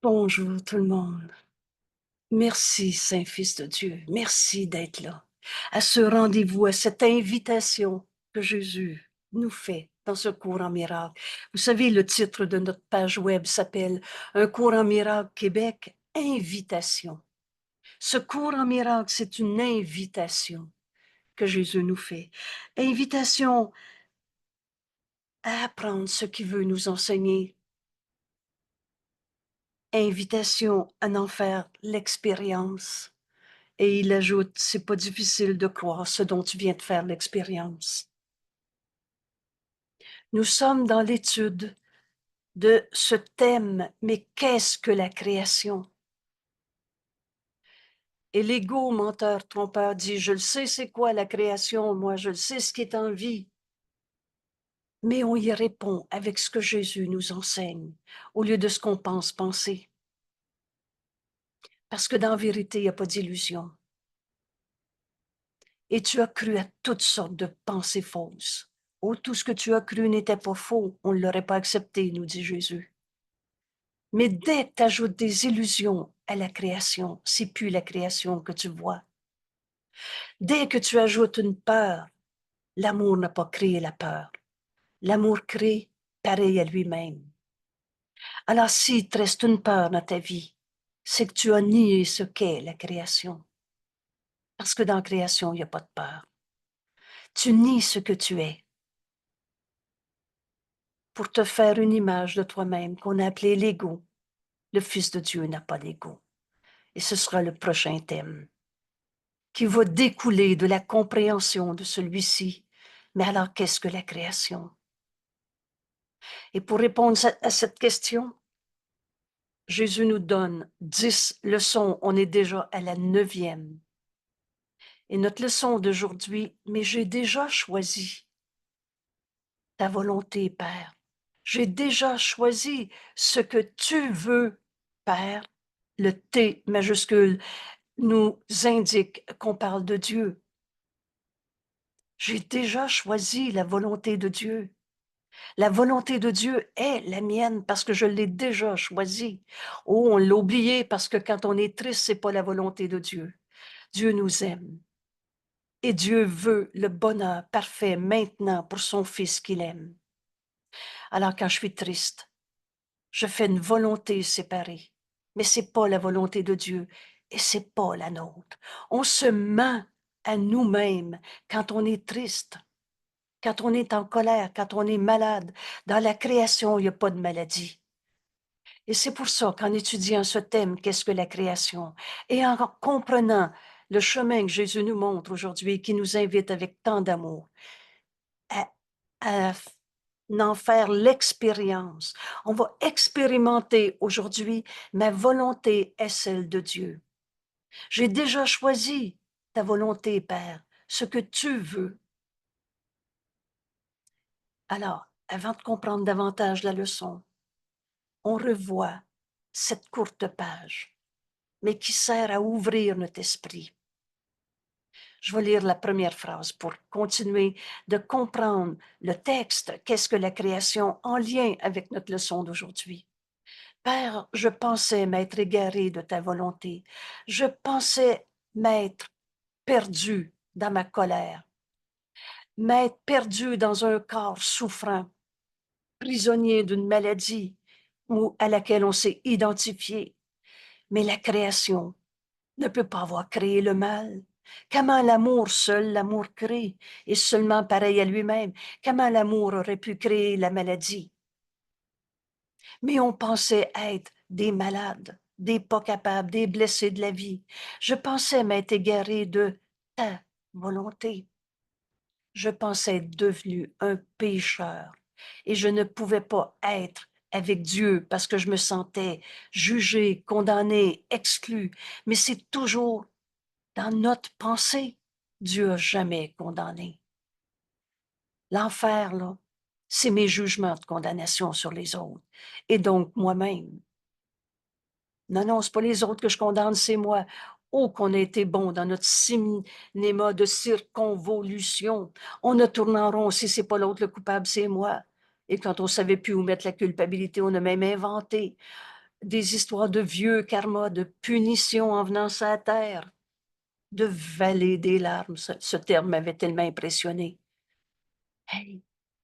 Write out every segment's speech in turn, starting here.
Bonjour tout le monde. Merci Saint-Fils de Dieu. Merci d'être là. À ce rendez-vous, à cette invitation que Jésus nous fait dans ce cours en miracle. Vous savez, le titre de notre page web s'appelle Un cours en miracle Québec, invitation. Ce cours en miracle, c'est une invitation que Jésus nous fait. Invitation à apprendre ce qu'il veut nous enseigner. Invitation à en faire l'expérience. Et il ajoute, c'est pas difficile de croire ce dont tu viens de faire l'expérience. Nous sommes dans l'étude de ce thème, mais qu'est-ce que la création? Et l'ego menteur trompeur dit, je le sais c'est quoi la création, moi je le sais ce qui est en vie. Mais on y répond avec ce que Jésus nous enseigne, au lieu de ce qu'on pense penser. Parce que dans la vérité, il n'y a pas d'illusion. Et tu as cru à toutes sortes de pensées fausses. Oh, tout ce que tu as cru n'était pas faux, on ne l'aurait pas accepté, nous dit Jésus. Mais dès que tu ajoutes des illusions à la création, c'est plus la création que tu vois. Dès que tu ajoutes une peur, l'amour n'a pas créé la peur. L'amour crée pareil à lui-même. Alors s'il te reste une peur dans ta vie, c'est que tu as nié ce qu'est la création. Parce que dans la création, il n'y a pas de peur. Tu nies ce que tu es pour te faire une image de toi-même qu'on a appelée l'ego. Le Fils de Dieu n'a pas d'ego. Et ce sera le prochain thème qui va découler de la compréhension de celui-ci. Mais alors, qu'est-ce que la création? Et pour répondre à cette question, Jésus nous donne 10 leçons. On est déjà à la 9e. Et notre leçon d'aujourd'hui, mais j'ai déjà choisi ta volonté, Père. J'ai déjà choisi ce que tu veux, Père. Le T majuscule nous indique qu'on parle de Dieu. J'ai déjà choisi la volonté de Dieu. La volonté de Dieu est la mienne parce que je l'ai déjà choisie. Oh, on l'a oublié parce que quand on est triste, c'est pas la volonté de Dieu. Dieu nous aime. Et Dieu veut le bonheur parfait maintenant pour son Fils qu'il aime. Alors quand je suis triste, je fais une volonté séparée. Mais c'est pas la volonté de Dieu et c'est pas la nôtre. On se ment à nous-mêmes quand on est triste. Quand on est en colère, quand on est malade, dans la création, il n'y a pas de maladie. Et c'est pour ça qu'en étudiant ce thème, qu'est-ce que la création, et en comprenant le chemin que Jésus nous montre aujourd'hui, qui nous invite avec tant d'amour à en faire l'expérience. On va expérimenter aujourd'hui, ma volonté est celle de Dieu. J'ai déjà choisi ta volonté, Père, ce que tu veux. Alors, avant de comprendre davantage la leçon, on revoit cette courte page, mais qui sert à ouvrir notre esprit. Je vais lire la première phrase pour continuer de comprendre le texte, qu'est-ce que la création en lien avec notre leçon d'aujourd'hui. Père, je pensais m'être égaré de ta volonté. Je pensais m'être perdu dans ma colère, m'être perdu dans un corps souffrant, prisonnier d'une maladie ou à laquelle on s'est identifié. Mais la création ne peut pas avoir créé le mal. Comment l'amour seul, l'amour crée, est seulement pareil à lui-même? Comment l'amour aurait pu créer la maladie? Mais on pensait être des malades, des pas capables, des blessés de la vie. Je pensais m'être égaré de ta volonté. Je pensais être devenu un pécheur et je ne pouvais pas être avec Dieu parce que je me sentais jugé, condamné, exclu. Mais c'est toujours dans notre pensée. Dieu n'a jamais condamné. L'enfer, là, c'est mes jugements de condamnation sur les autres et donc moi-même. Non, non, c'est pas les autres que je condamne, c'est moi. Oh, qu'on a été bon dans notre cinéma de circonvolution. On a tourné en rond. Si c'est pas l'autre le coupable, c'est moi. Et quand on savait plus où mettre la culpabilité, on a même inventé des histoires de vieux karma, de punition en venant sur la terre, de vallée des larmes. Ce terme m'avait tellement impressionné. Hey,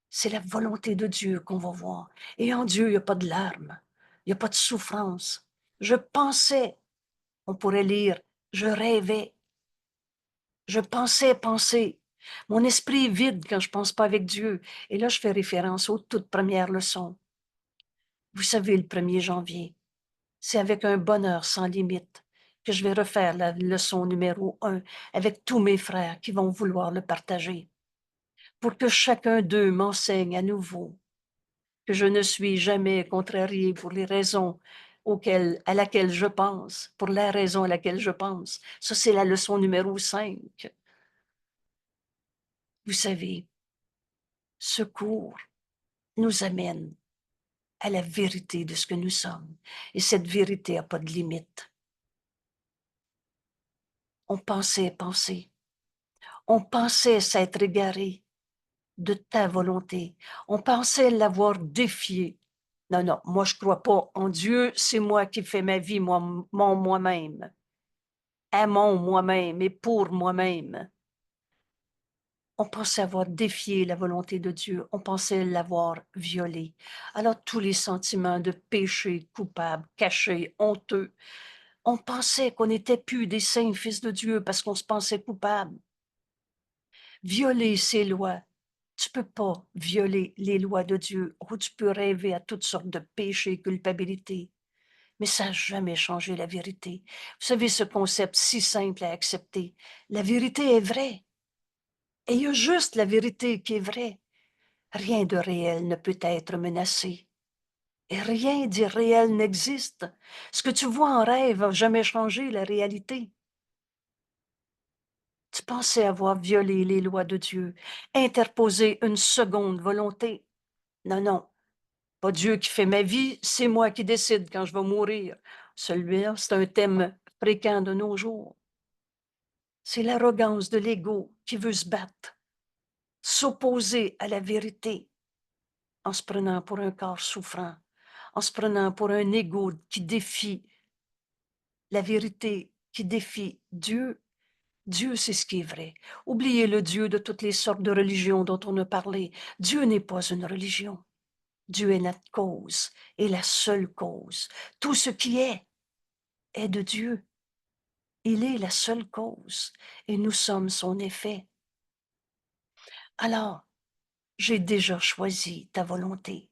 c'est la volonté de Dieu qu'on va voir. Et en Dieu, il n'y a pas de larmes, il n'y a pas de souffrance. Je pensais, on pourrait lire, je rêvais, je pensais penser. Mon esprit est vide quand je ne pense pas avec Dieu. Et là, je fais référence aux toutes premières leçons. Vous savez, le 1er janvier, c'est avec un bonheur sans limite que je vais refaire la leçon numéro 1 avec tous mes frères qui vont vouloir le partager, pour que chacun d'eux m'enseigne à nouveau que je ne suis jamais contrarié pour les raisons à laquelle je pense, pour la raison à laquelle je pense. Ça, c'est la leçon numéro 5. Vous savez, ce cours nous amène à la vérité de ce que nous sommes. Et cette vérité n'a pas de limite. On pensait penser. On pensait s'être égaré de ta volonté. On pensait l'avoir défié. Non, non, moi je crois pas en Dieu, c'est moi qui fais ma vie, moi-même. À mon moi-même et pour moi-même. On pensait avoir défié la volonté de Dieu, on pensait l'avoir violée. Alors tous les sentiments de péché coupable, cachés, honteux, on pensait qu'on n'était plus des saints fils de Dieu parce qu'on se pensait coupable. Violer ses lois. Tu peux pas violer les lois de Dieu, ou tu peux rêver à toutes sortes de péchés, culpabilité. Mais ça n'a jamais changé la vérité. Vous savez ce concept si simple à accepter. La vérité est vraie. Et il y a juste la vérité qui est vraie. Rien de réel ne peut être menacé. Et rien d'irréel n'existe. Ce que tu vois en rêve n'a jamais changé la réalité. Tu pensais avoir violé les lois de Dieu, interposé une seconde volonté. Non, non, pas Dieu qui fait ma vie, c'est moi qui décide quand je vais mourir. Celui-là, c'est un thème fréquent de nos jours. C'est l'arrogance de l'ego qui veut se battre, s'opposer à la vérité en se prenant pour un corps souffrant, en se prenant pour un ego qui défie la vérité, qui défie Dieu. Dieu, c'est ce qui est vrai. Oubliez le Dieu de toutes les sortes de religions dont on a parlé. Dieu n'est pas une religion. Dieu est notre cause et la seule cause. Tout ce qui est de Dieu. Il est la seule cause et nous sommes son effet. Alors, j'ai déjà choisi ta volonté.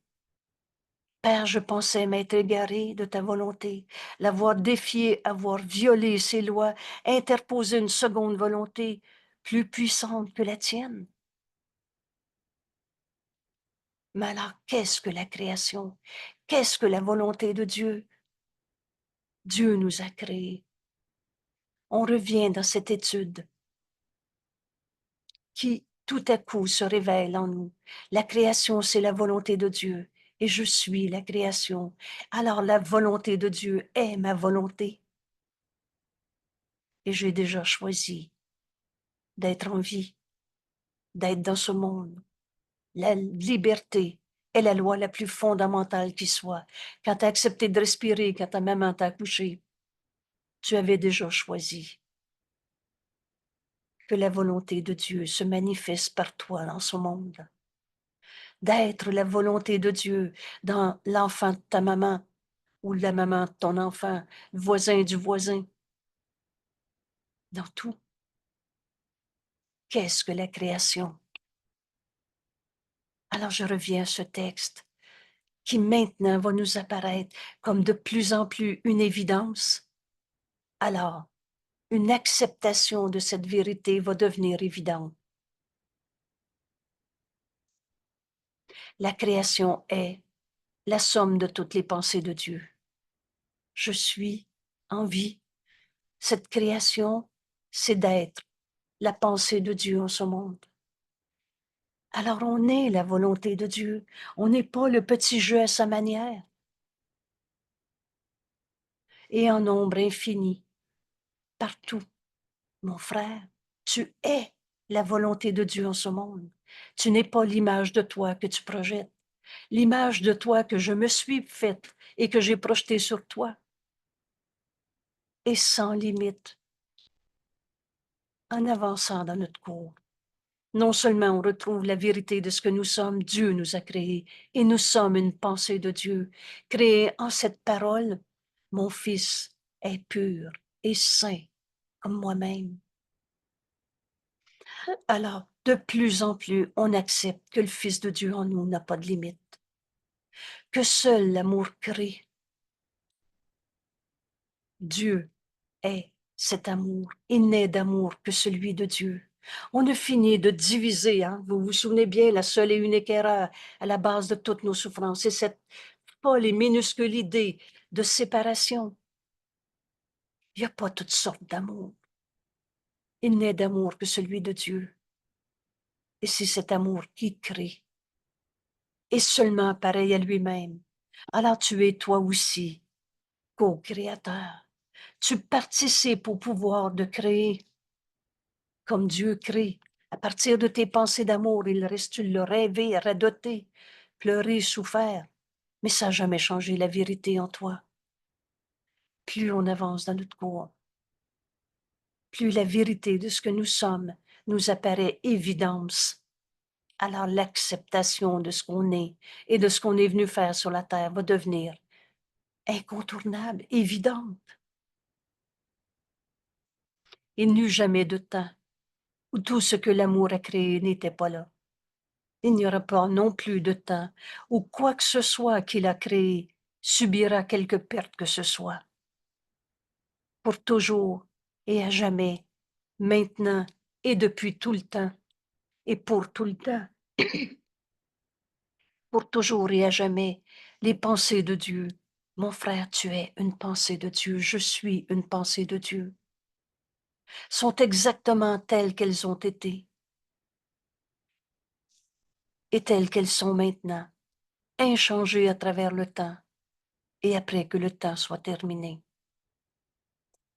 Père, je pensais m'être égaré de ta volonté, l'avoir défié, avoir violé ses lois, interposé une seconde volonté plus puissante que la tienne. Mais alors, qu'est-ce que la création? Qu'est-ce que la volonté de Dieu? Dieu nous a créés. On revient dans cette étude qui, tout à coup, se révèle en nous. La création, c'est la volonté de Dieu et je suis la création. Alors, la volonté de Dieu est ma volonté et j'ai déjà choisi d'être en vie, d'être dans ce monde. La liberté est la loi la plus fondamentale qui soit. Quand tu as accepté de respirer, quand ta maman t'a accouché, tu avais déjà choisi que la volonté de Dieu se manifeste par toi dans ce monde. D'être la volonté de Dieu dans l'enfant de ta maman ou la maman de ton enfant, le voisin du voisin, dans tout. Qu'est-ce que la création? Alors je reviens à ce texte qui maintenant va nous apparaître comme de plus en plus une évidence. Alors, une acceptation de cette vérité va devenir évidente. La création est la somme de toutes les pensées de Dieu. Je suis en vie. Cette création, c'est d'être la pensée de Dieu en ce monde. Alors on est la volonté de Dieu. On n'est pas le petit jeu à sa manière. Et en nombre infini, partout, mon frère, tu es la volonté de Dieu en ce monde. Tu n'es pas l'image de toi que tu projettes. l'image de toi que je me suis faite et que j'ai projetée sur toi est sans limite en avançant dans notre cours. Non seulement on retrouve la vérité de ce que nous sommes, Dieu nous a créés et nous sommes une pensée de Dieu, créée en cette parole. Mon Fils est pur et saint comme moi-même. Alors, de plus en plus, on accepte que le Fils de Dieu en nous n'a pas de limite, que seul l'amour crée. Dieu est cet amour. Il n'est d'amour que celui de Dieu. On a fini de diviser, hein? Vous vous souvenez bien, la seule et unique erreur à la base de toutes nos souffrances, c'est cette folle et minuscule idée de séparation. Il n'y a pas toutes sortes d'amour. Il n'est d'amour que celui de Dieu. Et c'est cet amour qui crée. Et seulement pareil à lui-même. Alors tu es toi aussi co-créateur. Tu participes au pouvoir de créer comme Dieu crée. À partir de tes pensées d'amour, il reste, tu l'as rêvé, radoté, pleuré, souffert. Mais ça n'a jamais changé la vérité en toi. Plus on avance dans notre cours, plus la vérité de ce que nous sommes nous apparaît évidence. Alors l'acceptation de ce qu'on est et de ce qu'on est venu faire sur la terre va devenir incontournable, évidente. Il n'y eut jamais de temps où tout ce que l'amour a créé n'était pas là. Il n'y aura pas non plus de temps où quoi que ce soit qu'il a créé subira quelque perte que ce soit. Pour toujours et à jamais, maintenant et depuis tout le temps, et pour tout le temps, pour toujours et à jamais, les pensées de Dieu. Mon frère, tu es une pensée de Dieu, je suis une pensée de Dieu, sont exactement telles qu'elles ont été et telles qu'elles sont maintenant, inchangées à travers le temps et après que le temps soit terminé.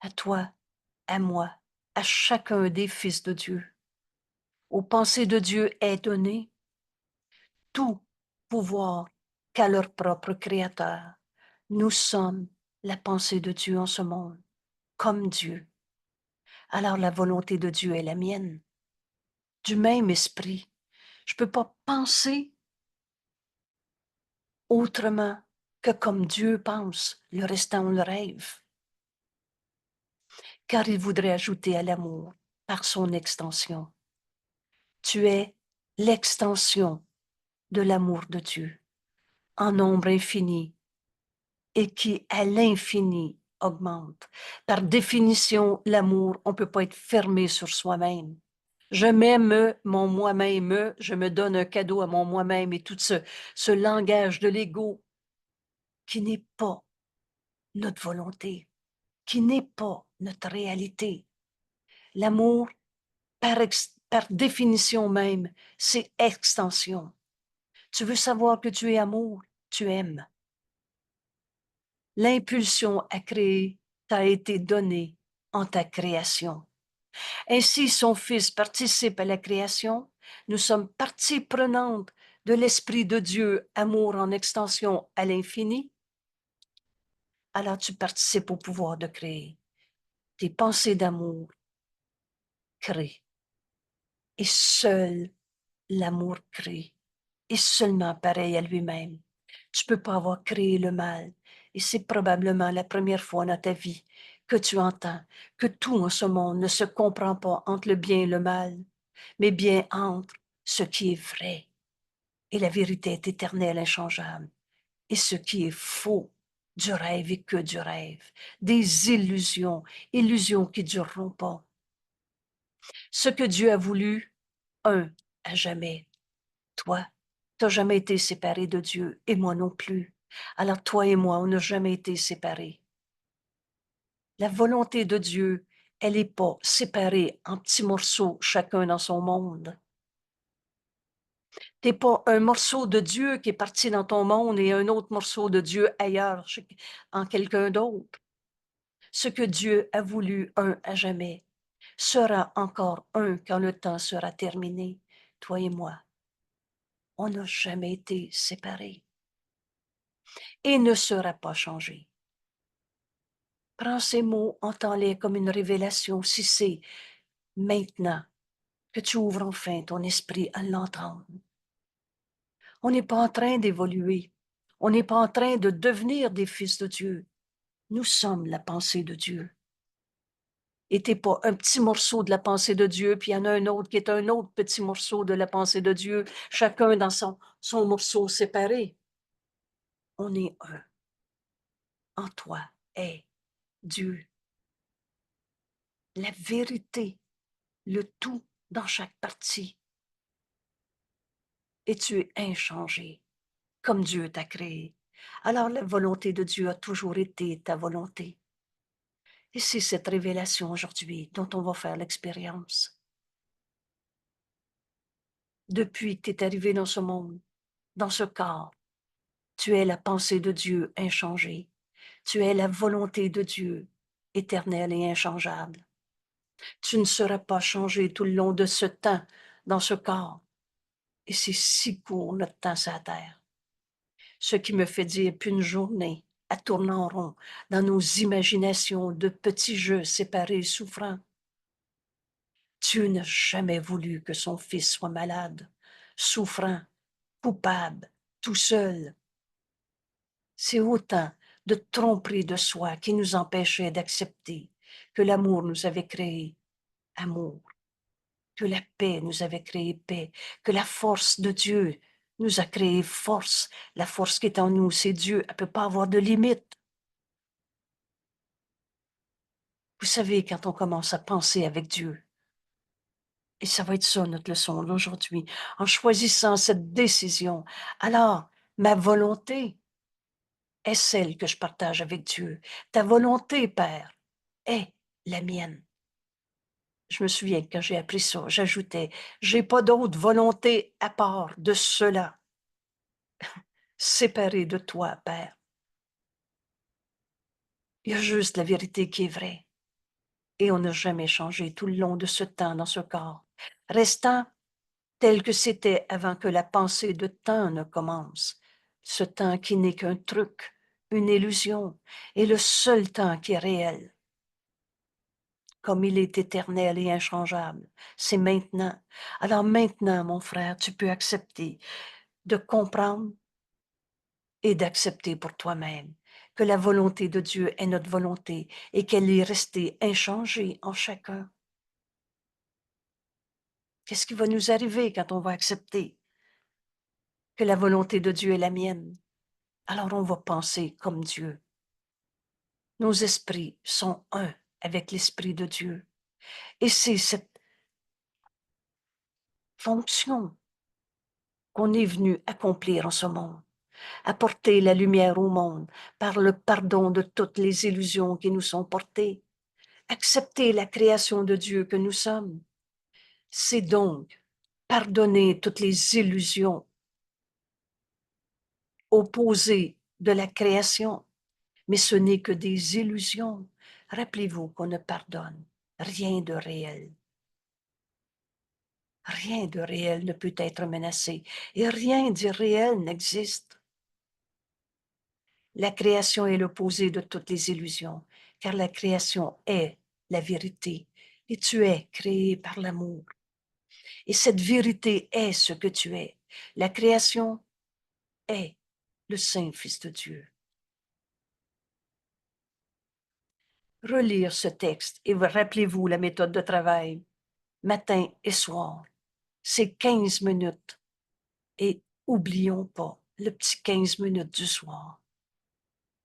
À toi, à moi, à chacun des fils de Dieu. Aux pensées de Dieu est donné tout pouvoir qu'à leur propre Créateur. Nous sommes la pensée de Dieu en ce monde, comme Dieu. Alors la volonté de Dieu est la mienne, du même esprit. Je ne peux pas penser autrement que comme Dieu pense, le restant on le rêve. Car il voudrait ajouter à l'amour par son extension. Tu es l'extension de l'amour de Dieu, en nombre infini, et qui à l'infini augmente. Par définition, l'amour, on ne peut pas être fermé sur soi-même. Je m'aime mon moi-même, je me donne un cadeau à mon moi-même et tout ce langage de l'ego qui n'est pas notre volonté, qui n'est pas notre réalité. L'amour, par définition même, c'est extension. Tu veux savoir que tu es amour, tu aimes. L'impulsion à créer t'a été donnée en ta création. Ainsi, son Fils participe à la création. Nous sommes partie prenante de l'Esprit de Dieu, amour en extension à l'infini. Alors tu participes au pouvoir de créer. Tes pensées d'amour créent. Et seul l'amour crée. Et seulement pareil à lui-même. Tu ne peux pas avoir créé le mal. Et c'est probablement la première fois dans ta vie que tu entends que tout en ce monde ne se comprend pas entre le bien et le mal, mais bien entre ce qui est vrai. Et la vérité est éternelle, inchangeable. Et ce qui est faux, du rêve et que du rêve. Des illusions, illusions qui ne dureront pas. Ce que Dieu a voulu, à jamais. Toi, tu n'as jamais été séparé de Dieu et moi non plus. Alors toi et moi, on n'a jamais été séparés. La volonté de Dieu, elle n'est pas séparée en petits morceaux, chacun dans son monde. Tu n'es pas un morceau de Dieu qui est parti dans ton monde et un autre morceau de Dieu ailleurs, en quelqu'un d'autre. Ce que Dieu a voulu un à jamais sera encore un quand le temps sera terminé, toi et moi. On n'a jamais été séparés et ne sera pas changé. Prends ces mots, entends-les comme une révélation si c'est maintenant que tu ouvres enfin ton esprit à l'entendre. On n'est pas en train d'évoluer. On n'est pas en train de devenir des fils de Dieu. Nous sommes la pensée de Dieu. Et t'es pas un petit morceau de la pensée de Dieu, puis il y en a un autre qui est un autre petit morceau de la pensée de Dieu, chacun dans son morceau séparé. On est un. En toi est Dieu. La vérité, le tout dans chaque partie. Et tu es inchangé, comme Dieu t'a créé. Alors la volonté de Dieu a toujours été ta volonté. Et c'est cette révélation aujourd'hui dont on va faire l'expérience. Depuis que tu es arrivé dans ce monde, dans ce corps, tu es la pensée de Dieu inchangée. Tu es la volonté de Dieu éternelle et inchangeable. Tu ne seras pas changé tout le long de ce temps dans ce corps. Et c'est si court notre temps sur la terre. Ce qui me fait dire qu'une journée à tourner en rond dans nos imaginations de petits jeux séparés et souffrants. Dieu n'a jamais voulu que son fils soit malade, souffrant, coupable, tout seul. C'est autant de tromperie de soi qui nous empêchait d'accepter que l'amour nous avait créé amour, que la paix nous avait créé paix, que la force de Dieu nous a créé force. La force qui est en nous, c'est Dieu. Elle ne peut pas avoir de limite. Vous savez, quand on commence à penser avec Dieu, et ça va être ça notre leçon d'aujourd'hui, en choisissant cette décision, alors ma volonté est celle que je partage avec Dieu. Ta volonté, Père, est la mienne. Je me souviens que quand j'ai appris ça, j'ajoutais, j'ai pas d'autre volonté à part de cela, séparée de toi, Père. Il y a juste la vérité qui est vraie. Et on n'a jamais changé tout le long de ce temps dans ce corps, restant tel que c'était avant que la pensée de temps ne commence, ce temps qui n'est qu'un truc, une illusion, et le seul temps qui est réel. Comme il est éternel et inchangeable. C'est maintenant. Alors maintenant, mon frère, tu peux accepter de comprendre et d'accepter pour toi-même que la volonté de Dieu est notre volonté et qu'elle est restée inchangée en chacun. Qu'est-ce qui va nous arriver quand on va accepter que la volonté de Dieu est la mienne? Alors on va penser comme Dieu. Nos esprits sont un avec l'Esprit de Dieu. Et c'est cette fonction qu'on est venu accomplir en ce monde. Apporter la lumière au monde par le pardon de toutes les illusions qui nous sont portées. Accepter la création de Dieu que nous sommes. C'est donc pardonner toutes les illusions opposées de la création. Mais ce n'est que des illusions. Rappelez-vous qu'on ne pardonne rien de réel. Rien de réel ne peut être menacé et rien d'irréel n'existe. La création est l'opposé de toutes les illusions, car la création est la vérité et tu es créé par l'amour. Et cette vérité est ce que tu es. La création est le Saint-Fils de Dieu. Relire ce texte et rappelez-vous la méthode de travail, matin et soir. C'est 15 minutes. Et oublions pas le petit 15 minutes du soir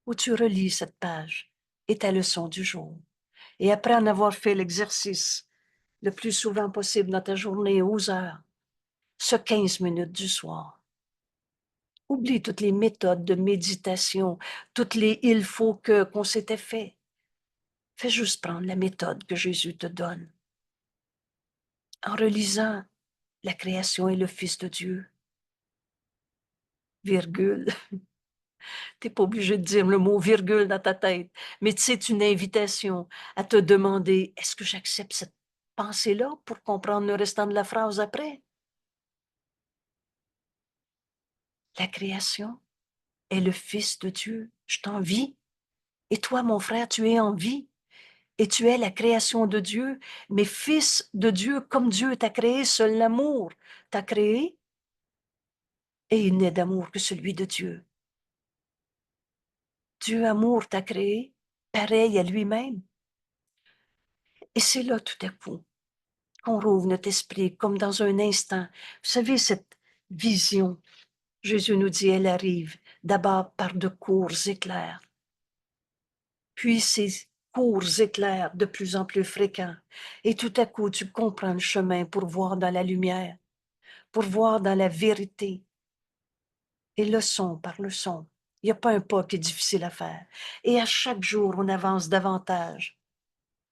où tu relis cette page et ta leçon du jour. Et après en avoir fait l'exercice le plus souvent possible dans ta journée aux heures, ce 15 minutes du soir, oublie toutes les méthodes de méditation, toutes les il faut que qu'on s'était fait. Fais juste prendre la méthode que Jésus te donne. En relisant la création et le Fils de Dieu, virgule, tu n'es pas obligé de dire le mot virgule dans ta tête, mais c'est une invitation à te demander, est-ce que j'accepte cette pensée-là pour comprendre le restant de la phrase après? La création est le Fils de Dieu. Je t'envie. Et toi, mon frère, tu es en vie. Et tu es la création de Dieu, mais fils de Dieu, comme Dieu t'a créé, seul l'amour t'a créé, et il n'est d'amour que celui de Dieu. Dieu amour t'a créé, pareil à lui-même. Et c'est là tout à coup qu'on rouvre notre esprit comme dans un instant. Vous savez, cette vision, Jésus nous dit, elle arrive d'abord par de courts éclairs. Puis ces courts éclairs de plus en plus fréquents. Et tout à coup, tu comprends le chemin pour voir dans la lumière, pour voir dans la vérité. Et leçon par leçon, il n'y a pas un pas qui est difficile à faire. Et à chaque jour, on avance davantage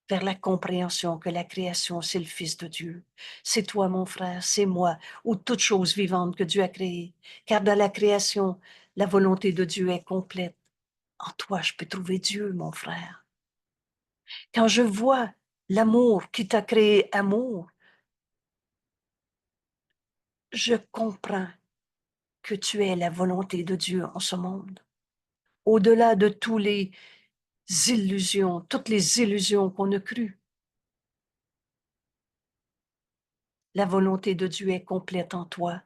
vers la compréhension que la création, c'est le Fils de Dieu. C'est toi, mon frère, c'est moi, ou toute chose vivante que Dieu a créée. Car dans la création, la volonté de Dieu est complète. En toi, je peux trouver Dieu, mon frère. Quand je vois l'amour qui t'a créé amour, je comprends que tu es la volonté de Dieu en ce monde. Au-delà de tous les illusions, toutes les illusions qu'on a crues. La volonté de Dieu est complète en toi.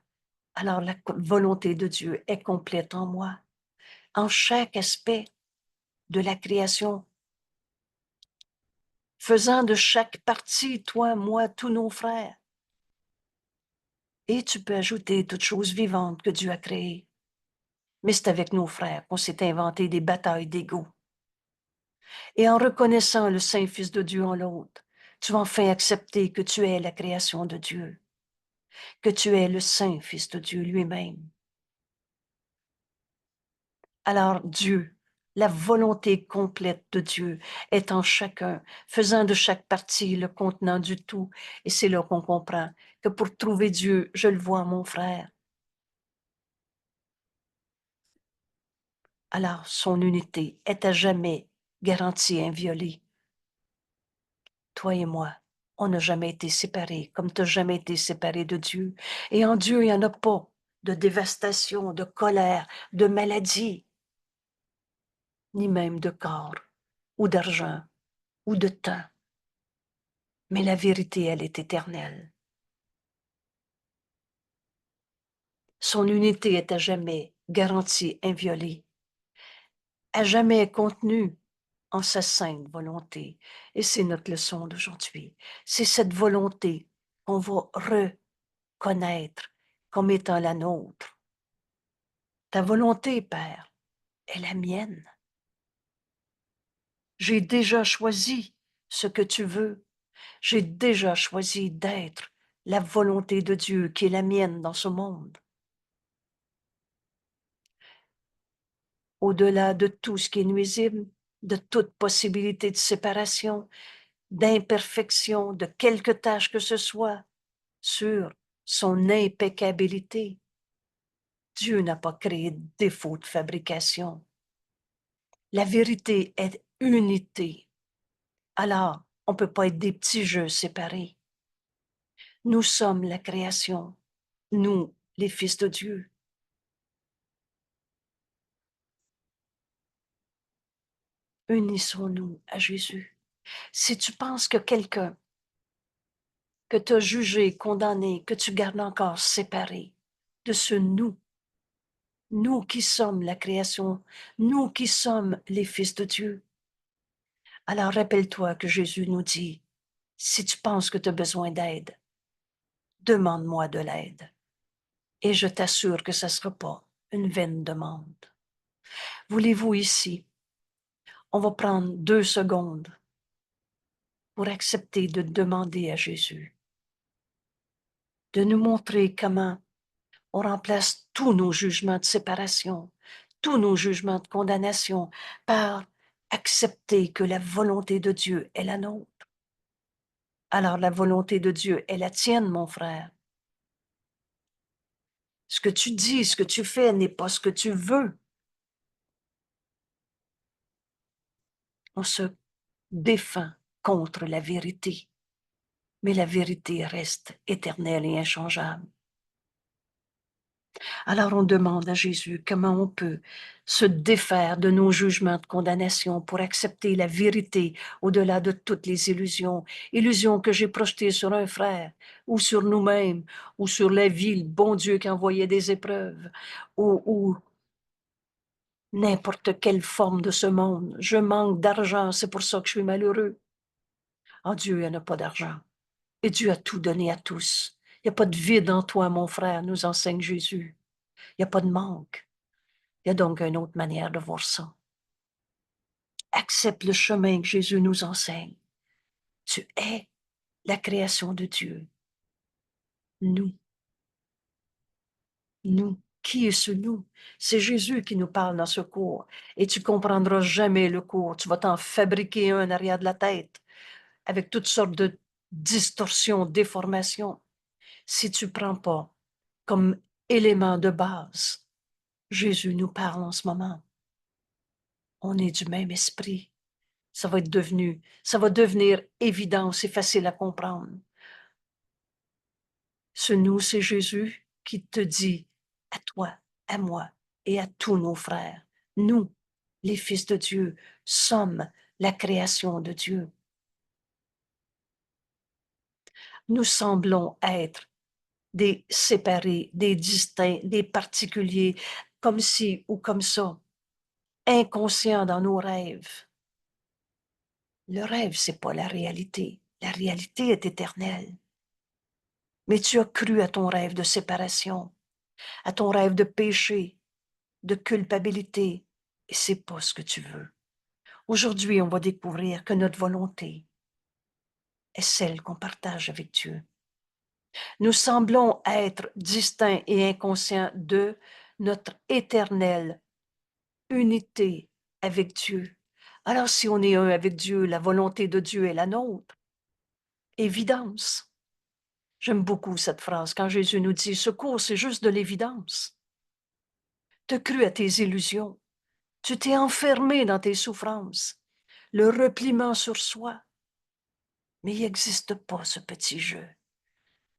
Alors la volonté de Dieu est complète en moi, en chaque aspect de la création, faisant de chaque partie, toi, moi, tous nos frères. Et tu peux ajouter toutes choses vivantes que Dieu a créées. Mais c'est avec nos frères qu'on s'est inventé des batailles d'ego. Et en reconnaissant le Saint-Fils de Dieu en l'autre, tu vas enfin accepter que tu es la création de Dieu, que tu es le Saint-Fils de Dieu lui-même. Alors Dieu, la volonté complète de Dieu est en chacun, faisant de chaque partie le contenant du tout. Et c'est là qu'on comprend que pour trouver Dieu, je le vois, mon frère. Alors son unité est à jamais garantie inviolée. Toi et moi, on n'a jamais été séparés, comme tu n'as jamais été séparé de Dieu. Et en Dieu, il n'y en a pas de dévastation, de colère, de maladie, ni même de corps, ou d'argent, ou de temps. Mais la vérité, elle est éternelle. Son unité est à jamais garantie, inviolée, à jamais contenue en sa sainte volonté. Et c'est notre leçon d'aujourd'hui. C'est cette volonté qu'on va reconnaître comme étant la nôtre. Ta volonté, Père, est la mienne. J'ai déjà choisi ce que tu veux. J'ai déjà choisi d'être la volonté de Dieu qui est la mienne dans ce monde. Au-delà de tout ce qui est nuisible, de toute possibilité de séparation, d'imperfection, de quelque tâche que ce soit, sur son impeccabilité. Dieu n'a pas créé de défaut de fabrication. La vérité est unité. Alors, on ne peut pas être des petits jeux séparés. Nous sommes la création, nous, les fils de Dieu. Unissons-nous à Jésus. Si tu penses que quelqu'un que tu as jugé, condamné, que tu gardes encore séparé de ce nous, nous qui sommes la création, nous qui sommes les fils de Dieu, alors rappelle-toi que Jésus nous dit, si tu penses que tu as besoin d'aide, demande-moi de l'aide. Et je t'assure que ça ne sera pas une vaine demande. Voulez-vous ici, on va prendre 2 secondes pour accepter de demander à Jésus de nous montrer comment on remplace tous nos jugements de séparation, tous nos jugements de condamnation par accepter que la volonté de Dieu est la nôtre. Alors la volonté de Dieu est la tienne, mon frère. Ce que tu dis, ce que tu fais n'est pas ce que tu veux. On se défend contre la vérité, mais la vérité reste éternelle et inchangeable. Alors on demande à Jésus comment on peut se défaire de nos jugements de condamnation pour accepter la vérité au-delà de toutes les illusions, illusions que j'ai projetées sur un frère ou sur nous-mêmes ou sur la vie, le bon Dieu qui envoyait des épreuves ou n'importe quelle forme de ce monde. Je manque d'argent, c'est pour ça que je suis malheureux. En Dieu, il n'y en a pas d'argent. Et Dieu a tout donné à tous. Il n'y a pas de vide en toi, mon frère, nous enseigne Jésus. Il n'y a pas de manque. Il y a donc une autre manière de voir ça. Accepte le chemin que Jésus nous enseigne. Tu es la création de Dieu. Nous. Nous. Qui est ce nous? C'est Jésus qui nous parle dans ce cours. Et tu comprendras jamais le cours. Tu vas t'en fabriquer un en arrière de la tête avec toutes sortes de distorsions, déformations. Si tu ne prends pas comme élément de base, Jésus nous parle en ce moment. On est du même esprit. Ça va devenir évident, c'est facile à comprendre. Ce nous, c'est Jésus qui te dit à toi, à moi et à tous nos frères. Nous, les fils de Dieu, sommes la création de Dieu. Nous semblons être des séparés, des distincts, des particuliers, comme ci ou comme ça, inconscients dans nos rêves. Le rêve, c'est pas la réalité. La réalité est éternelle. Mais tu as cru à ton rêve de séparation, à ton rêve de péché, de culpabilité, et c'est pas ce que tu veux. Aujourd'hui, on va découvrir que notre volonté est celle qu'on partage avec Dieu. Nous semblons être distincts et inconscients de notre éternelle unité avec Dieu. Alors, si on est un avec Dieu, la volonté de Dieu est la nôtre. Évidence. J'aime beaucoup cette phrase quand Jésus nous dit, ce cours, c'est juste de l'évidence. Tu as cru à tes illusions. Tu t'es enfermé dans tes souffrances. Le repliement sur soi. Mais il n'existe pas ce petit jeu.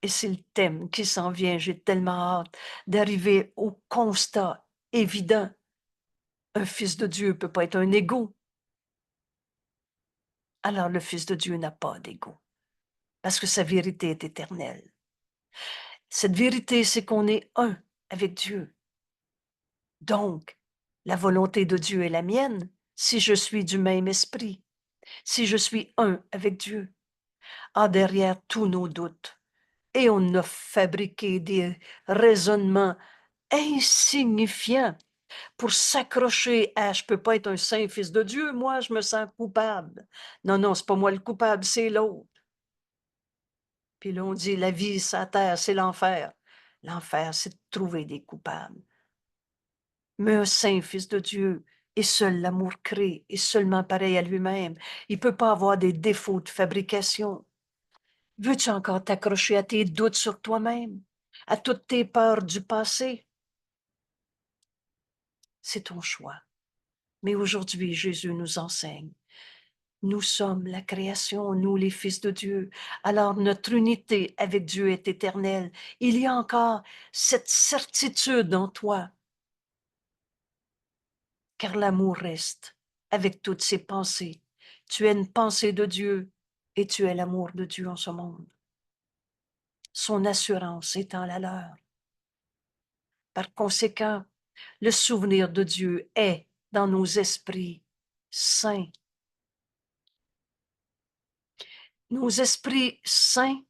Et c'est le thème qui s'en vient. J'ai tellement hâte d'arriver au constat évident. Un fils de Dieu ne peut pas être un égo. Alors le fils de Dieu n'a pas d'égo. Parce que sa vérité est éternelle. Cette vérité, c'est qu'on est un avec Dieu. Donc, la volonté de Dieu est la mienne si je suis du même esprit, si je suis un avec Dieu. Ah, derrière tous nos doutes. Et on a fabriqué des raisonnements insignifiants pour s'accrocher à je peux pas être un saint fils de Dieu, moi je me sens coupable. Non, non, c'est pas moi le coupable, c'est l'autre. Puis là, on dit la vie, sa terre, c'est l'enfer. L'enfer, c'est de trouver des coupables. Mais un saint fils de Dieu, et seul l'amour crée, est seulement pareil à lui-même. Il ne peut pas avoir des défauts de fabrication. Veux-tu encore t'accrocher à tes doutes sur toi-même, à toutes tes peurs du passé? C'est ton choix. Mais aujourd'hui, Jésus nous enseigne. Nous sommes la création, nous les fils de Dieu. Alors notre unité avec Dieu est éternelle. Il y a encore cette certitude en toi, car l'amour reste avec toutes ses pensées. Tu es une pensée de Dieu et tu es l'amour de Dieu en ce monde. Son assurance étant la leur. Par conséquent, le souvenir de Dieu est dans nos esprits saints. Nos esprits saints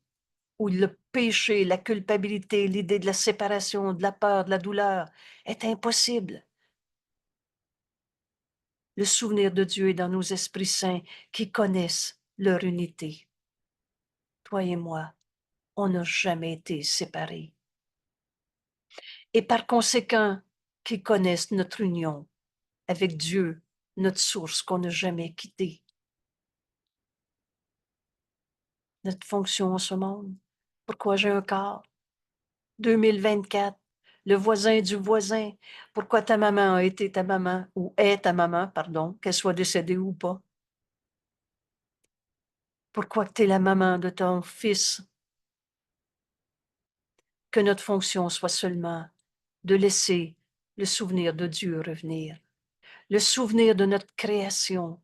où le péché, la culpabilité, l'idée de la séparation, de la peur, de la douleur est impossible. Le souvenir de Dieu est dans nos esprits saints qui connaissent leur unité. Toi et moi, on n'a jamais été séparés. Et par conséquent, qui connaissent notre union avec Dieu, notre source qu'on n'a jamais quittée. Notre fonction en ce monde. Pourquoi j'ai un corps? 2024, le voisin du voisin. Pourquoi ta maman a été ta maman, ou est ta maman, pardon, qu'elle soit décédée ou pas? Pourquoi tu es la maman de ton fils? Que notre fonction soit seulement de laisser le souvenir de Dieu revenir, le souvenir de notre création.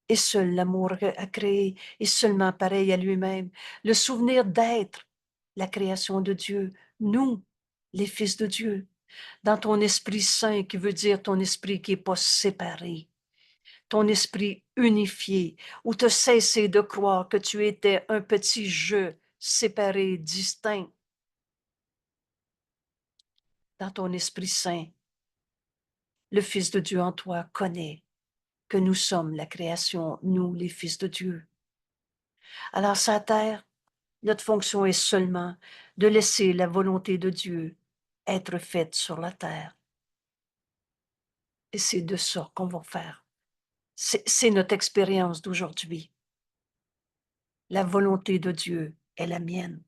Et seul l'amour a créé, et seulement pareil à lui-même, le souvenir d'être la création de Dieu, nous, les fils de Dieu, dans ton Esprit Saint, qui veut dire ton esprit qui n'est pas séparé, ton esprit unifié, où tu as cessé de croire que tu étais un petit jeu séparé, distinct. Dans ton Esprit Saint, le Fils de Dieu en toi connaît que nous sommes la création, nous, les fils de Dieu. Alors, sa terre, notre fonction est seulement de laisser la volonté de Dieu être faite sur la terre. Et c'est de ça qu'on va faire. C'est notre expérience d'aujourd'hui. La volonté de Dieu est la mienne.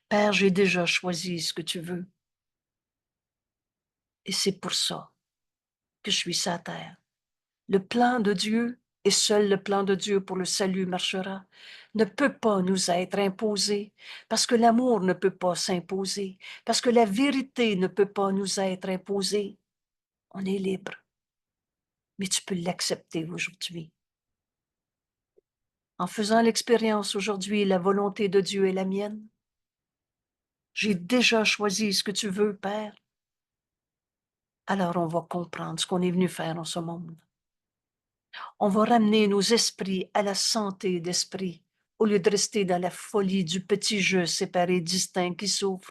Père, j'ai déjà choisi ce que tu veux. Et c'est pour ça que je suis sur la terre. Le plan de Dieu, et seul le plan de Dieu pour le salut marchera, ne peut pas nous être imposé, parce que l'amour ne peut pas s'imposer, parce que la vérité ne peut pas nous être imposée. On est libre, mais tu peux l'accepter aujourd'hui. En faisant l'expérience aujourd'hui, la volonté de Dieu est la mienne. J'ai déjà choisi ce que tu veux, Père. Alors on va comprendre ce qu'on est venu faire en ce monde. On va ramener nos esprits à la santé d'esprit, au lieu de rester dans la folie du petit jeu séparé, distinct qui souffre.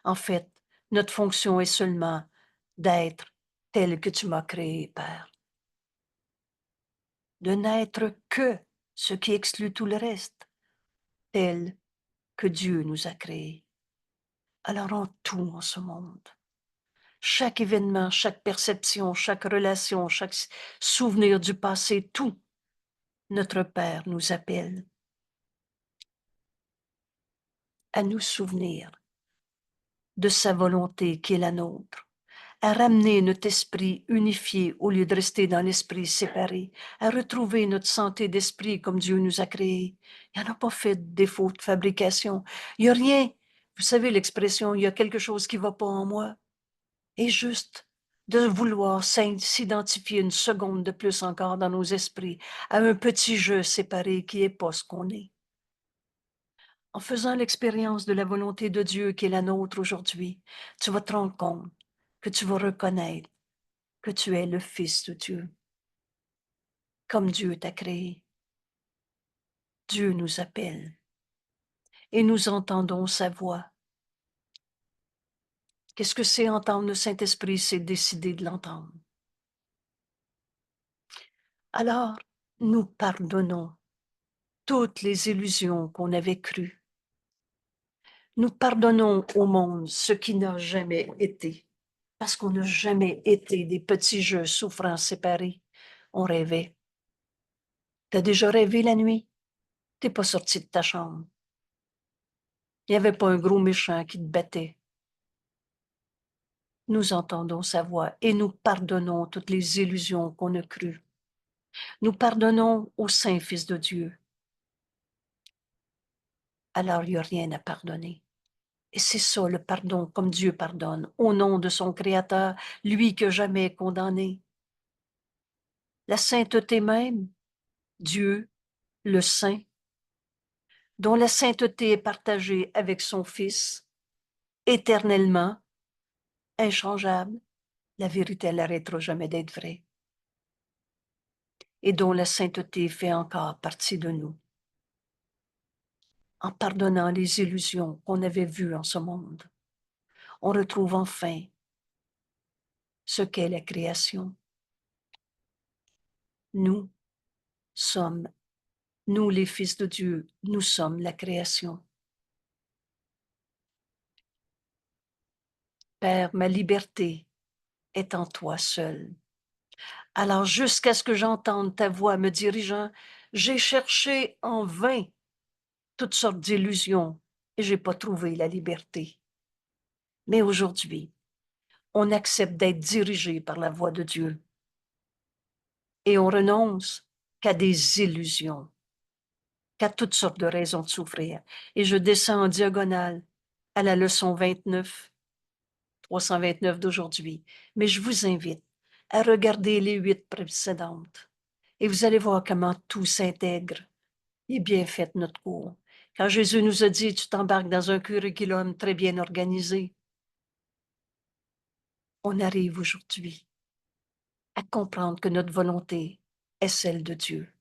En fait, notre fonction est seulement d'être tel que tu m'as créé, Père. De n'être que ce qui exclut tout le reste, tel que Dieu nous a créés. Alors en tout en ce monde, chaque événement, chaque perception, chaque relation, chaque souvenir du passé, tout, notre Père nous appelle à nous souvenir de sa volonté qui est la nôtre, à ramener notre esprit unifié au lieu de rester dans l'esprit séparé, à retrouver notre santé d'esprit comme Dieu nous a créés. Il n'y en a pas fait de défaut de fabrication. Il n'y a rien. Vous savez l'expression, il y a quelque chose qui ne va pas en moi. Et juste de vouloir s'identifier une seconde de plus encore dans nos esprits à un petit jeu séparé qui n'est pas ce qu'on est. En faisant l'expérience de la volonté de Dieu qui est la nôtre aujourd'hui, tu vas te rendre compte que tu vas reconnaître que tu es le Fils de Dieu, comme Dieu t'a créé. Dieu nous appelle et nous entendons sa voix. Qu'est-ce que c'est entendre le Saint-Esprit? C'est décider de l'entendre. Alors, nous pardonnons toutes les illusions qu'on avait crues. Nous pardonnons au monde ce qui n'a jamais été, parce qu'on n'a jamais été des petits jeux souffrants séparés. On rêvait. T'as déjà rêvé la nuit? T'es pas sorti de ta chambre. Il n'y avait pas un gros méchant qui te battait. Nous entendons sa voix et nous pardonnons toutes les illusions qu'on a crues. Nous pardonnons au Saint-Fils de Dieu. Alors il n'y a rien à pardonner. Et c'est ça le pardon, comme Dieu pardonne, au nom de son Créateur, lui que jamais condamné. La sainteté même, Dieu, le Saint, dont la sainteté est partagée avec son Fils, éternellement, inchangeable, la vérité n'arrêtera jamais d'être vraie, et dont la sainteté fait encore partie de nous, en pardonnant les illusions qu'on avait vues en ce monde. On retrouve enfin ce qu'est la création. Nous sommes, nous les fils de Dieu, nous sommes la création. Père, ma liberté est en toi seul. Alors jusqu'à ce que j'entende ta voix me dirigeant, j'ai cherché en vain toutes sortes d'illusions et j'ai pas trouvé la liberté. Mais aujourd'hui, on accepte d'être dirigé par la voix de Dieu et on renonce qu'à des illusions, qu'à toutes sortes de raisons de souffrir. Et je descends en diagonale à la leçon 29. 329 d'aujourd'hui, mais je vous invite à regarder les 8 précédentes et vous allez voir comment tout s'intègre et bien fait notre cours. Quand Jésus nous a dit, tu t'embarques dans un curriculum très bien organisé, on arrive aujourd'hui à comprendre que notre volonté est celle de Dieu.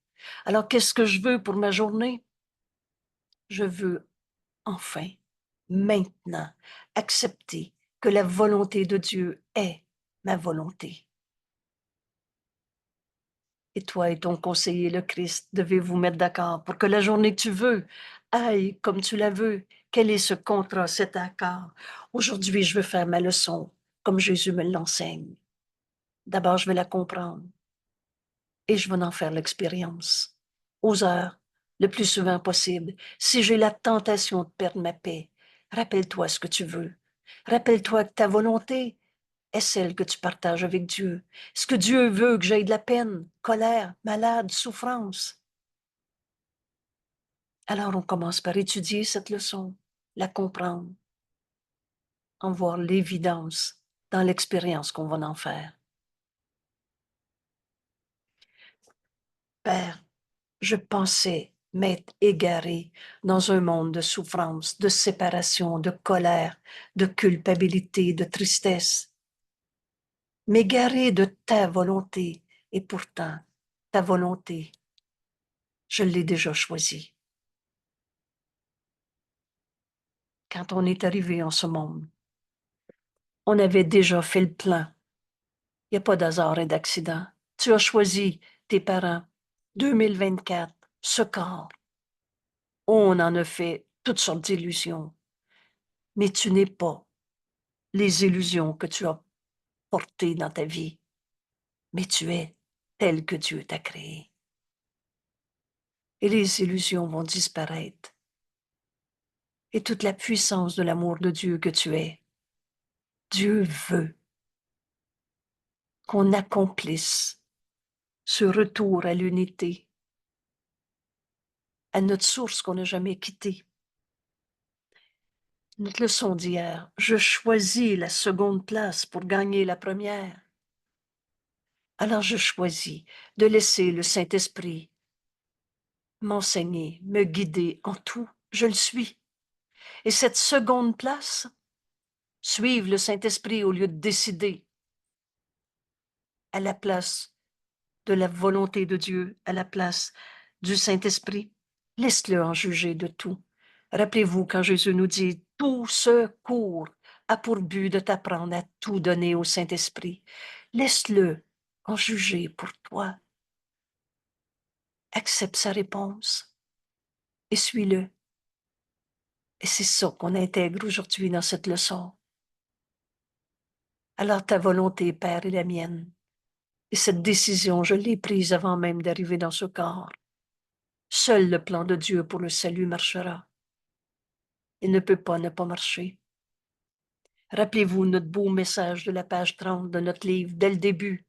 Alors, qu'est-ce que je veux pour ma journée? Je veux enfin, maintenant, accepter que la volonté de Dieu est ma volonté. Et toi et ton conseiller, le Christ, devez vous mettre d'accord pour que la journée que tu veux aille comme tu la veux. Quel est ce contrat, cet accord? Aujourd'hui, je veux faire ma leçon comme Jésus me l'enseigne. D'abord, je vais la comprendre et je vais en faire l'expérience. Aux heures, le plus souvent possible, si j'ai la tentation de perdre ma paix, rappelle-toi ce que tu veux. Rappelle-toi que ta volonté est celle que tu partages avec Dieu. Ce que Dieu veut, que j'aie de la peine, colère, malade, souffrance. Alors on commence par étudier cette leçon, la comprendre, en voir l'évidence dans l'expérience qu'on va en faire. Père, je pensais m'être égaré dans un monde de souffrance, de séparation, de colère, de culpabilité, de tristesse. M'égarer de ta volonté, et pourtant, ta volonté, je l'ai déjà choisie. Quand on est arrivé en ce monde, on avait déjà fait le plan. Il n'y a pas d'hasard et d'accident. Tu as choisi tes parents. 2024, ce corps. On en a fait toutes sortes d'illusions. Mais tu n'es pas les illusions que tu as portées dans ta vie, mais tu es tel que Dieu t'a créé. Et les illusions vont disparaître. Et toute la puissance de l'amour de Dieu que tu es, Dieu veut qu'on accomplisse ce retour à l'unité, à notre source qu'on n'a jamais quittée. Notre leçon d'hier, je choisis la seconde place pour gagner la première. Alors je choisis de laisser le Saint-Esprit m'enseigner, me guider en tout. Je le suis. Et cette seconde place, suivre le Saint-Esprit au lieu de décider à la place de la volonté de Dieu, à la place du Saint-Esprit, laisse-le en juger de tout. Rappelez-vous quand Jésus nous dit, tout ce cours a pour but de t'apprendre à tout donner au Saint-Esprit. Laisse-le en juger pour toi. Accepte sa réponse et suis-le. Et c'est ça qu'on intègre aujourd'hui dans cette leçon. Alors ta volonté, Père, est la mienne. Et cette décision, je l'ai prise avant même d'arriver dans ce corps. Seul le plan de Dieu pour le salut marchera. Il ne peut pas ne pas marcher. Rappelez-vous notre beau message de la page 30 de notre livre, dès le début.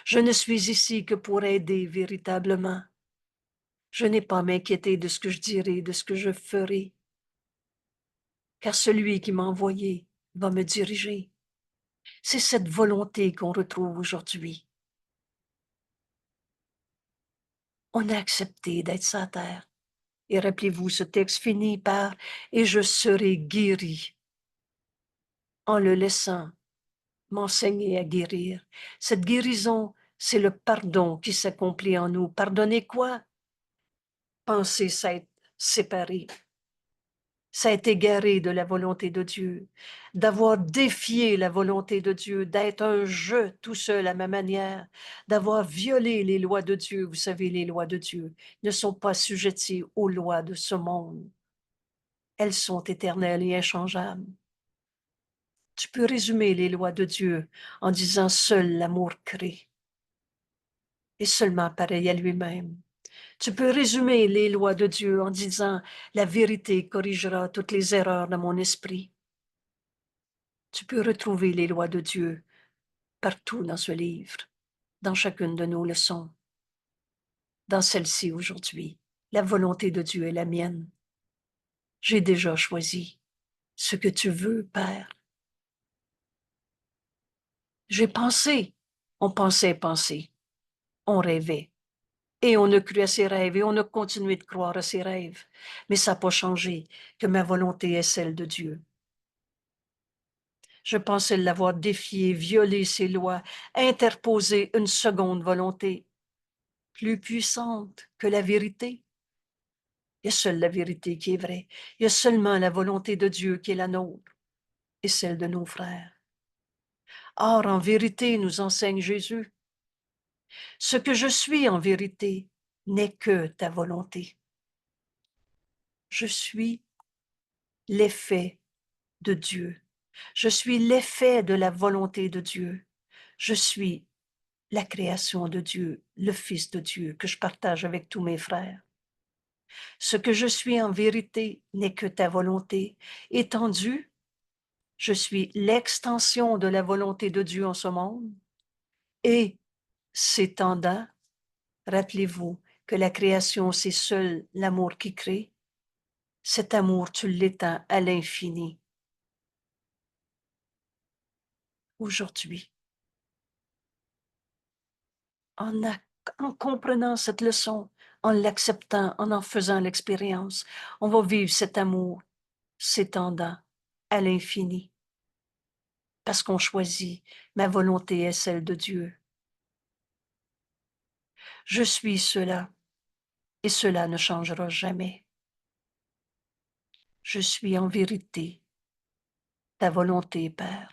Je ne suis ici que pour aider véritablement. Je n'ai pas à m'inquiéter de ce que je dirai, de ce que je ferai, car celui qui m'a envoyé va me diriger. C'est cette volonté qu'on retrouve aujourd'hui. On a accepté d'être sur terre. Et rappelez-vous, ce texte finit par « Et je serai guéri » en le laissant m'enseigner à guérir. Cette guérison, c'est le pardon qui s'accomplit en nous. Pardonner quoi? Penser s'être séparé, s'être égaré de la volonté de Dieu, d'avoir défié la volonté de Dieu, d'être un je tout seul à ma manière, d'avoir violé les lois de Dieu. Vous savez, les lois de Dieu ne sont pas sujetties aux lois de ce monde. Elles sont éternelles et inchangeables. Tu peux résumer les lois de Dieu en disant seul l'amour crée et seulement pareil à lui-même. Tu peux résumer les lois de Dieu en disant la vérité corrigera toutes les erreurs de mon esprit. Tu peux retrouver les lois de Dieu partout dans ce livre, dans chacune de nos leçons, dans celle-ci aujourd'hui. La volonté de Dieu est la mienne. J'ai déjà choisi ce que tu veux, Père. J'ai pensé, on pensait penser, on rêvait. Et on a cru à ses rêves et on a continué de croire à ses rêves. Mais ça n'a pas changé que ma volonté est celle de Dieu. Je pensais l'avoir défié, violé ses lois, interposé une seconde volonté, plus puissante que la vérité. Il y a seule la vérité qui est vraie. Il y a seulement la volonté de Dieu qui est la nôtre et celle de nos frères. Or, en vérité, nous enseigne Jésus, ce que je suis en vérité n'est que ta volonté. Je suis l'effet de Dieu. Je suis l'effet de la volonté de Dieu. Je suis la création de Dieu, le Fils de Dieu, que je partage avec tous mes frères. Ce que je suis en vérité n'est que ta volonté. Étendue, je suis l'extension de la volonté de Dieu en ce monde. Et s'étendant, rappelez-vous que la création, c'est seul l'amour qui crée. Cet amour, tu l'étends à l'infini. Aujourd'hui, en, en comprenant cette leçon, en l'acceptant, en faisant l'expérience, on va vivre cet amour s'étendant à l'infini. Parce qu'on choisit, ma volonté est celle de Dieu. Je suis cela, et cela ne changera jamais. Je suis en vérité ta volonté, Père.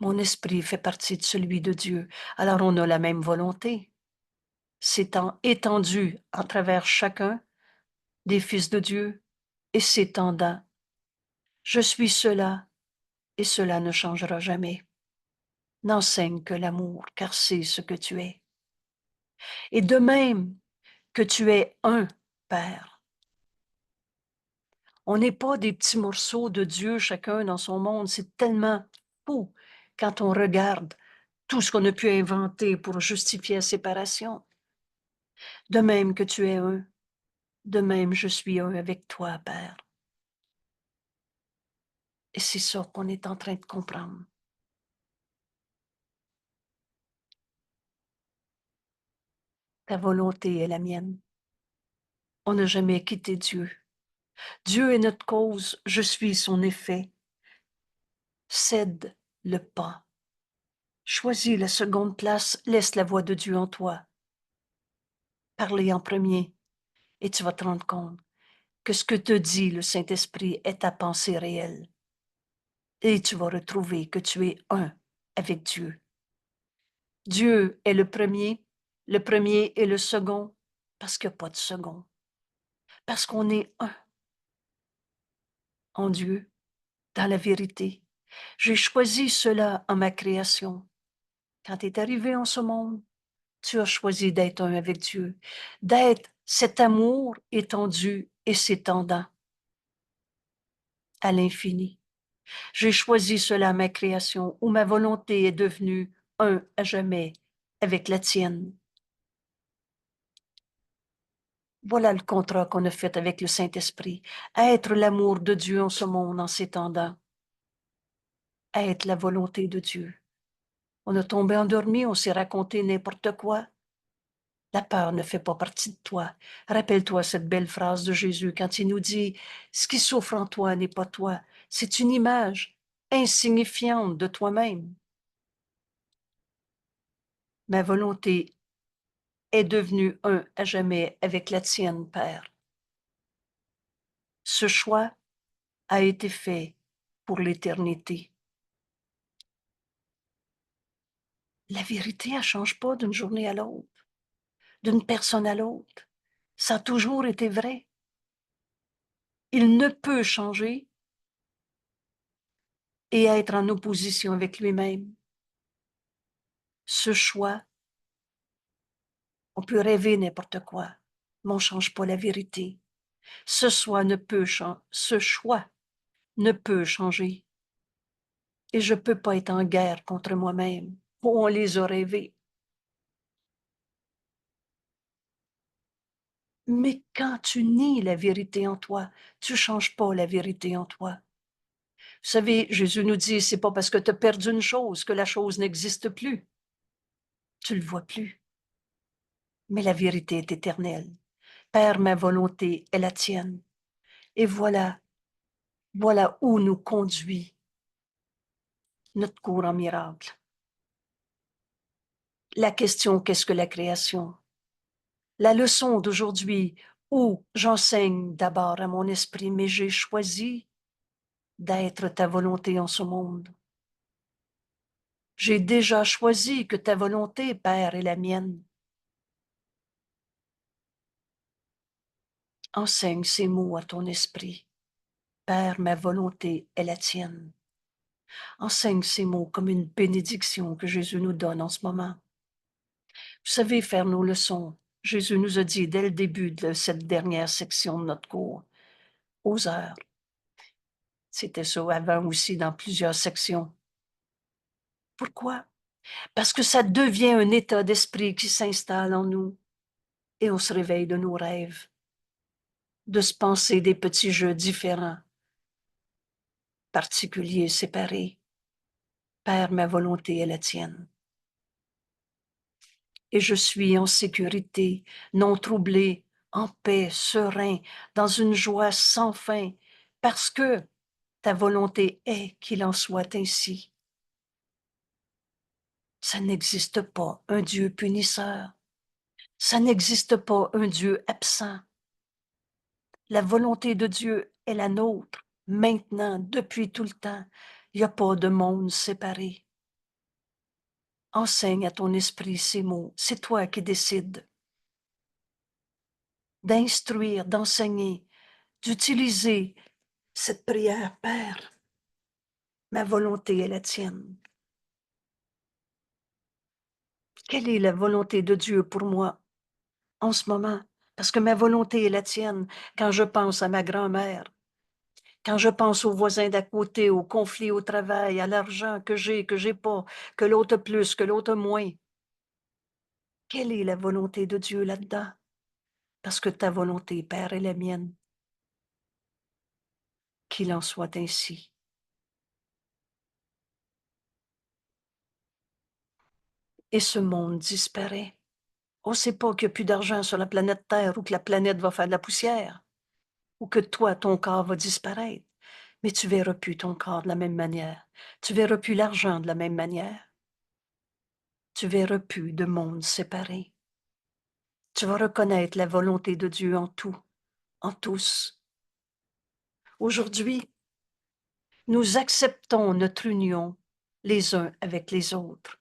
Mon esprit fait partie de celui de Dieu, alors on a la même volonté. S'étant étendu à travers chacun des fils de Dieu et s'étendant. Je suis cela, et cela ne changera jamais. N'enseigne que l'amour, car c'est ce que tu es. Et de même que tu es un, Père. On n'est pas des petits morceaux de Dieu, chacun dans son monde. C'est tellement fou quand on regarde tout ce qu'on a pu inventer pour justifier la séparation. De même que tu es un, de même je suis un avec toi, Père. Et c'est ça qu'on est en train de comprendre. Ta volonté est la mienne. On n'a jamais quitté Dieu. Dieu est notre cause, je suis son effet. Cède le pas. Choisis la seconde place, laisse la voix de Dieu en toi. Parlez en premier et tu vas te rendre compte que ce que te dit le Saint-Esprit est ta pensée réelle. Et tu vas retrouver que tu es un avec Dieu. Dieu est le premier est le second, parce qu'il n'y a pas de second. Parce qu'on est un en Dieu, dans la vérité. J'ai choisi cela en ma création. Quand tu es arrivé en ce monde, tu as choisi d'être un avec Dieu, d'être cet amour étendu et s'étendant à l'infini. J'ai choisi cela à ma création, où ma volonté est devenue un à jamais avec la tienne. Voilà le contrat qu'on a fait avec le Saint-Esprit, être l'amour de Dieu en ce monde en s'étendant, être la volonté de Dieu. On a tombé endormi, on s'est raconté n'importe quoi. La peur ne fait pas partie de toi. Rappelle-toi cette belle phrase de Jésus quand il nous dit « Ce qui souffre en toi n'est pas toi, c'est une image insignifiante de toi-même. » Ma volonté est devenue un à jamais avec la tienne, Père. Ce choix a été fait pour l'éternité. La vérité, elle ne change pas d'une journée à l'autre, d'une personne à l'autre. Ça a toujours été vrai. Il ne peut changer et être en opposition avec lui-même. Ce choix, on peut rêver n'importe quoi, mais on ne change pas la vérité. Ce choix ne peut changer. Et je ne peux pas être en guerre contre moi-même. On les a rêvés. Mais quand tu nies la vérité en toi, tu ne changes pas la vérité en toi. Vous savez, Jésus nous dit, c'est pas parce que tu as perdu une chose que la chose n'existe plus. Tu le vois plus. Mais la vérité est éternelle. Père, ma volonté est la tienne. Et voilà où nous conduit notre cours en miracle. La question, qu'est-ce que la création? La leçon d'aujourd'hui où j'enseigne d'abord à mon esprit, mais j'ai choisi d'être ta volonté en ce monde. J'ai déjà choisi que ta volonté, Père, est la mienne. Enseigne ces mots à ton esprit. Père, ma volonté est la tienne. Enseigne ces mots comme une bénédiction que Jésus nous donne en ce moment. Vous savez faire nos leçons. Jésus nous a dit dès le début de cette dernière section de notre cours, aux heures. C'était ça avant aussi dans plusieurs sections. Pourquoi? Parce que ça devient un état d'esprit qui s'installe en nous et on se réveille de nos rêves, de se penser des petits jeux différents, particuliers, séparés. Père, ma volonté est la tienne. Et je suis en sécurité, non troublé, en paix, serein, dans une joie sans fin, parce que ta volonté est qu'il en soit ainsi. Ça n'existe pas un Dieu punisseur. Ça n'existe pas un Dieu absent. La volonté de Dieu est la nôtre, maintenant, depuis tout le temps. Il n'y a pas de monde séparé. Enseigne à ton esprit ces mots. C'est toi qui décides d'instruire, d'enseigner, d'utiliser cette prière. Père, ma volonté est la tienne. Quelle est la volonté de Dieu pour moi en ce moment? Parce que ma volonté est la tienne quand je pense à ma grand-mère, quand je pense aux voisins d'à côté, aux conflits au travail, à l'argent que j'ai pas, que l'autre a plus, que l'autre a moins. Quelle est la volonté de Dieu là-dedans? Parce que ta volonté, Père, est la mienne. Qu'il en soit ainsi. Et ce monde disparaît. On ne sait pas qu'il n'y a plus d'argent sur la planète Terre ou que la planète va faire de la poussière ou que toi, ton corps va disparaître. Mais tu verras plus ton corps de la même manière. Tu verras plus l'argent de la même manière. Tu verras plus de monde séparé. Tu vas reconnaître la volonté de Dieu en tout, en tous. Aujourd'hui, nous acceptons notre union les uns avec les autres.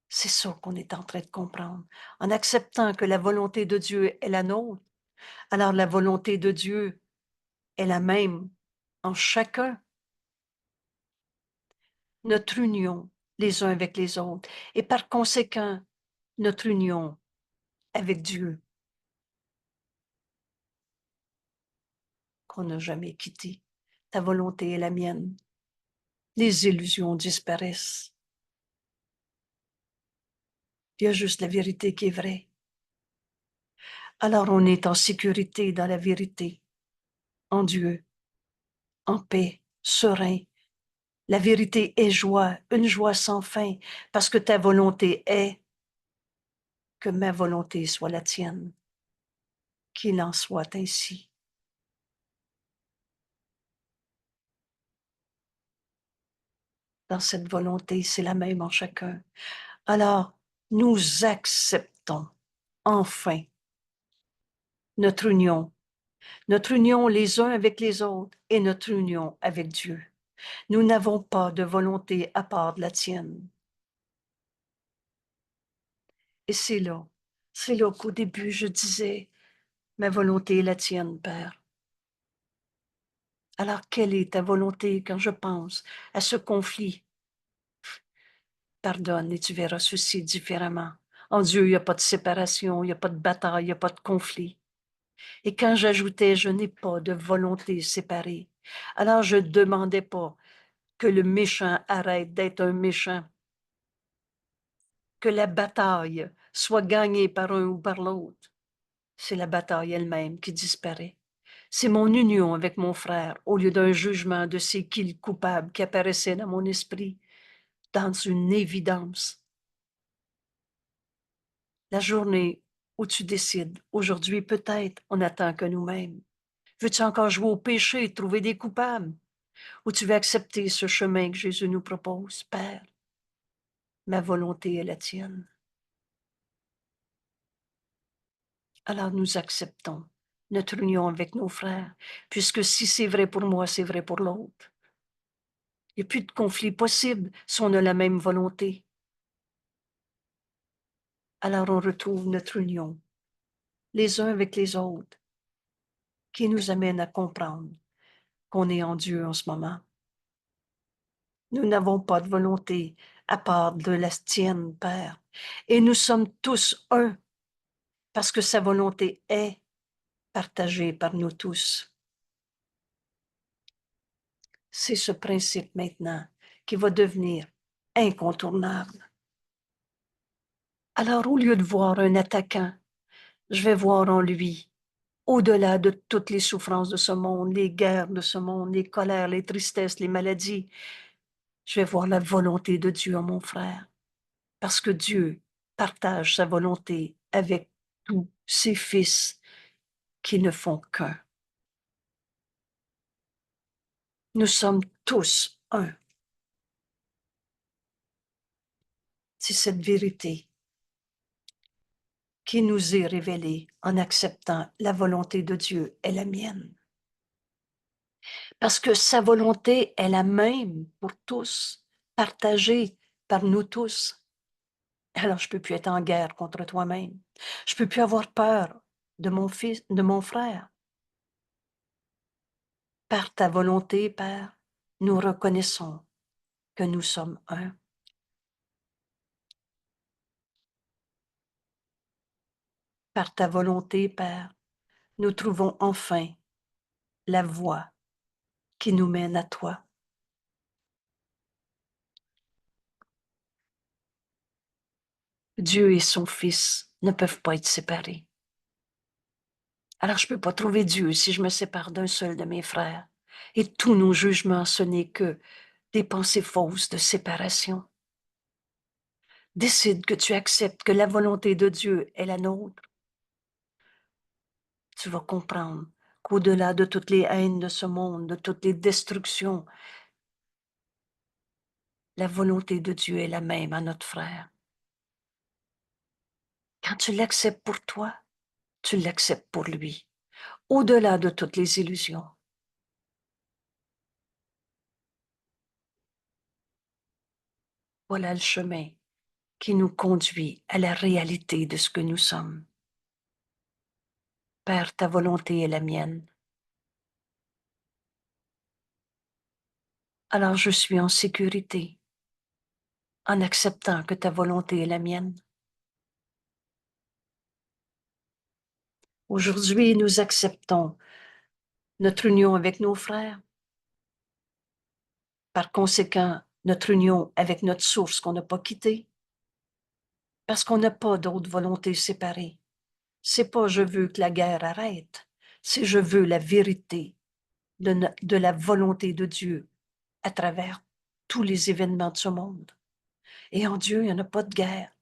C'est ça qu'on est en train de comprendre. En acceptant que la volonté de Dieu est la nôtre, alors la volonté de Dieu est la même en chacun. Notre union les uns avec les autres et par conséquent, notre union avec Dieu qu'on n'a jamais quitté. Ta volonté est la mienne. Les illusions disparaissent. Il y a juste la vérité qui est vraie. Alors on est en sécurité dans la vérité, en Dieu, en paix, serein. La vérité est joie, une joie sans fin, parce que ta volonté est que ma volonté soit la tienne, qu'il en soit ainsi. Dans cette volonté, c'est la même en chacun. Alors, nous acceptons enfin notre union les uns avec les autres et notre union avec Dieu. Nous n'avons pas de volonté à part de la tienne. Et c'est là qu'au début je disais, ma volonté est la tienne, Père. Alors, quelle est ta volonté quand je pense à ce conflit? Pardonne et tu verras ceci différemment. En Dieu, il n'y a pas de séparation, il n'y a pas de bataille, il n'y a pas de conflit. Et quand j'ajoutais, je n'ai pas de volonté séparée, alors je ne demandais pas que le méchant arrête d'être un méchant, que la bataille soit gagnée par un ou par l'autre. C'est la bataille elle-même qui disparaît. C'est mon union avec mon frère, au lieu d'un jugement de c'est qui le coupable qui apparaissait dans mon esprit, dans une évidence. La journée où tu décides, aujourd'hui peut-être, on n'attend que nous-mêmes. Veux-tu encore jouer au péché et trouver des coupables? Ou tu veux accepter ce chemin que Jésus nous propose? Père, ma volonté est la tienne. Alors nous acceptons notre union avec nos frères, puisque si c'est vrai pour moi, c'est vrai pour l'autre. Il n'y a plus de conflit possible si on a la même volonté. Alors on retrouve notre union, les uns avec les autres, qui nous amène à comprendre qu'on est en Dieu en ce moment. Nous n'avons pas de volonté à part de la tienne, Père. Et nous sommes tous un, parce que sa volonté est partagée par nous tous. C'est ce principe maintenant qui va devenir incontournable. Alors, au lieu de voir un attaquant, je vais voir en lui, au-delà de toutes les souffrances de ce monde, les guerres de ce monde, les colères, les tristesses, les maladies, je vais voir la volonté de Dieu en mon frère. Parce que Dieu partage sa volonté avec tous ses fils qui ne font qu'un. Nous sommes tous un. C'est cette vérité qui nous est révélée en acceptant la volonté de Dieu et la mienne. Parce que sa volonté est la même pour tous, partagée par nous tous. Alors je ne peux plus être en guerre contre toi-même. Je ne peux plus avoir peur de mon fils, de mon frère. Par ta volonté, Père, nous reconnaissons que nous sommes un. Par ta volonté, Père, nous trouvons enfin la voie qui nous mène à toi. Dieu et son Fils ne peuvent pas être séparés. Alors je ne peux pas trouver Dieu si je me sépare d'un seul de mes frères. Et tous nos jugements, ce n'est que des pensées fausses de séparation. Décide que tu acceptes que la volonté de Dieu est la nôtre. Tu vas comprendre qu'au-delà de toutes les haines de ce monde, de toutes les destructions, la volonté de Dieu est la même à notre frère. Quand tu l'acceptes pour toi, tu l'acceptes pour lui, au-delà de toutes les illusions. Voilà le chemin qui nous conduit à la réalité de ce que nous sommes. Père, ta volonté est la mienne. Alors je suis en sécurité en acceptant que ta volonté est la mienne. Aujourd'hui, nous acceptons notre union avec nos frères. Par conséquent, notre union avec notre source qu'on n'a pas quittée. Parce qu'on n'a pas d'autre volonté séparée. C'est pas je veux que la guerre arrête, c'est je veux la vérité de la volonté de Dieu à travers tous les événements de ce monde. Et en Dieu, il n'y en a pas de guerre.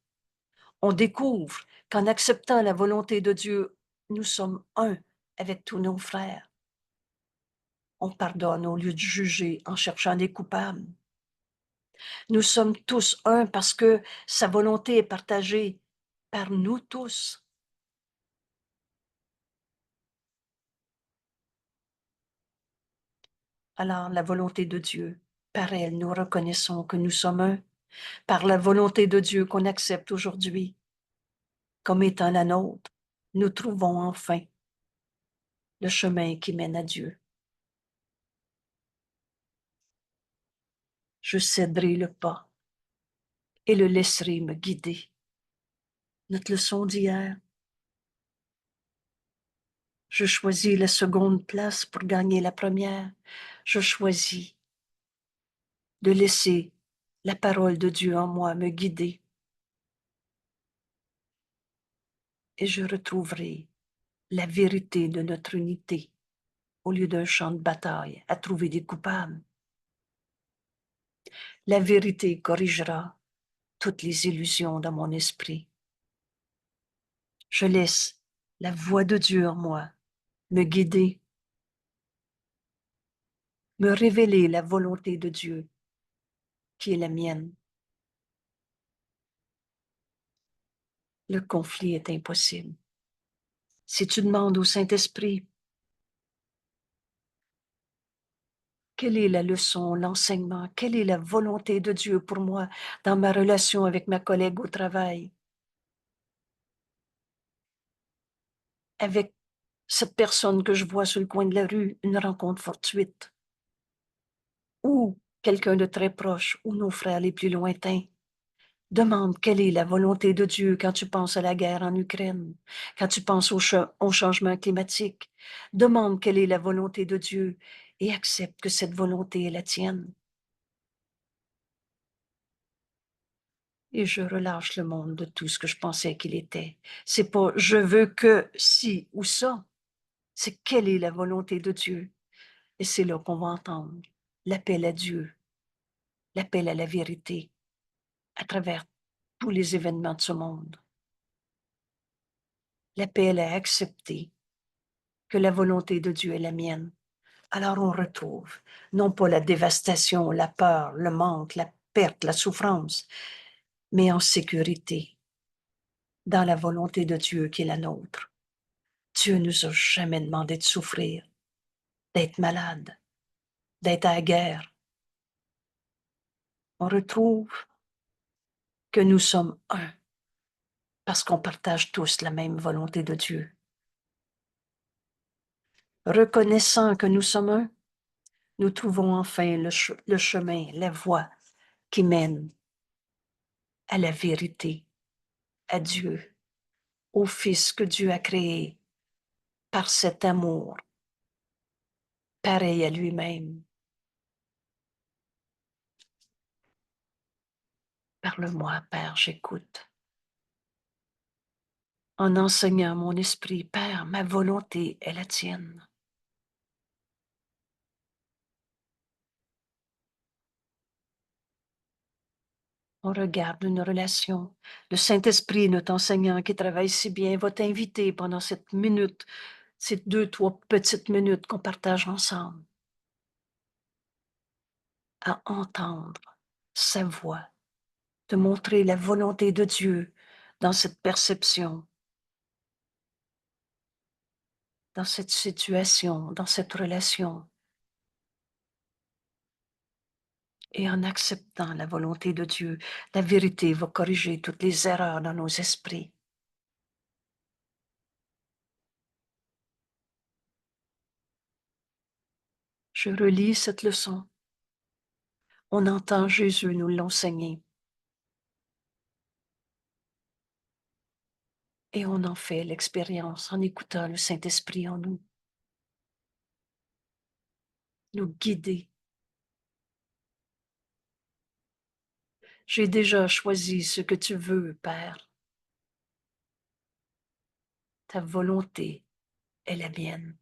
On découvre qu'en acceptant la volonté de Dieu, nous sommes un avec tous nos frères. On pardonne au lieu de juger en cherchant des coupables. Nous sommes tous un parce que sa volonté est partagée par nous tous. Alors la volonté de Dieu, par elle, nous reconnaissons que nous sommes un, par la volonté de Dieu qu'on accepte aujourd'hui comme étant la nôtre, nous trouvons enfin le chemin qui mène à Dieu. Je céderai le pas et le laisserai me guider. Notre leçon d'hier, je choisis la seconde place pour gagner la première. Je choisis de laisser la parole de Dieu en moi me guider et je retrouverai la vérité de notre unité au lieu d'un champ de bataille à trouver des coupables. La vérité corrigera toutes les illusions dans mon esprit. Je laisse la voix de Dieu en moi me guider, me révéler la volonté de Dieu qui est la mienne. Le conflit est impossible. Si tu demandes au Saint-Esprit, quelle est la leçon, l'enseignement, quelle est la volonté de Dieu pour moi dans ma relation avec ma collègue au travail, avec cette personne que je vois sur le coin de la rue, une rencontre fortuite, ou quelqu'un de très proche, ou nos frères les plus lointains. Demande quelle est la volonté de Dieu quand tu penses à la guerre en Ukraine, quand tu penses au changement climatique. Demande quelle est la volonté de Dieu et accepte que cette volonté est la tienne. Et je relâche le monde de tout ce que je pensais qu'il était. C'est pas je veux que ci ou ça. C'est quelle est la volonté de Dieu. Et c'est là qu'on va entendre l'appel à Dieu, l'appel à la vérité à travers tous les événements de ce monde. L'appel à accepter que la volonté de Dieu est la mienne. Alors on retrouve non pas la dévastation, la peur, le manque, la perte, la souffrance, mais en sécurité, dans la volonté de Dieu qui est la nôtre. Dieu nous a jamais demandé de souffrir, d'être malade, d'être à la guerre. On retrouve que nous sommes un, parce qu'on partage tous la même volonté de Dieu. Reconnaissant que nous sommes un, nous trouvons enfin le chemin, la voie qui mène à la vérité, à Dieu, au Fils que Dieu a créé par cet amour, pareil à lui-même. Parle-moi, Père, j'écoute. En enseignant mon esprit, Père, ma volonté est la tienne. On regarde une relation. Le Saint-Esprit, notre enseignant qui travaille si bien, va t'inviter pendant cette minute, ces 2, 3 petites minutes qu'on partage ensemble, à entendre sa voix, te montrer la volonté de Dieu dans cette perception, dans cette situation, dans cette relation. Et en acceptant la volonté de Dieu, la vérité va corriger toutes les erreurs dans nos esprits. Je relis cette leçon. On entend Jésus nous l'enseigner. Et on en fait l'expérience en écoutant le Saint-Esprit en nous. Nous guider. J'ai déjà choisi ce que tu veux, Père. Ta volonté est la mienne.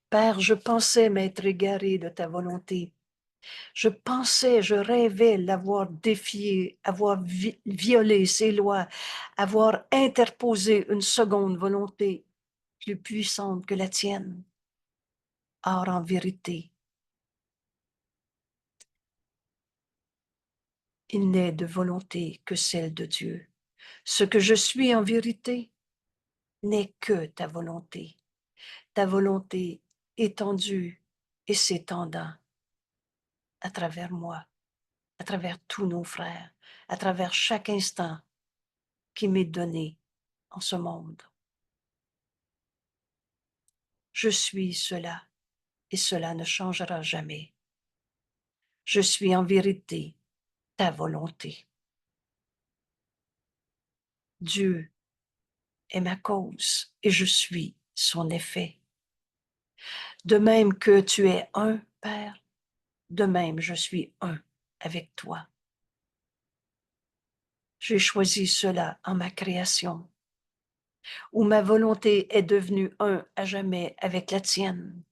Père, je pensais m'être égaré de ta volonté. Je pensais, je rêvais l'avoir défié, avoir violé ses lois, avoir interposé une seconde volonté plus puissante que la tienne. Or, en vérité, il n'est de volonté que celle de Dieu. Ce que je suis en vérité n'est que ta volonté étendue et s'étendant à travers moi, à travers tous nos frères, à travers chaque instant qui m'est donné en ce monde. Je suis cela et cela ne changera jamais. Je suis en vérité ta volonté. Dieu est ma cause et je suis son effet. De même que tu es un, Père, de même je suis un avec toi. J'ai choisi cela en ma création. où ma volonté est devenue un à jamais avec la tienne.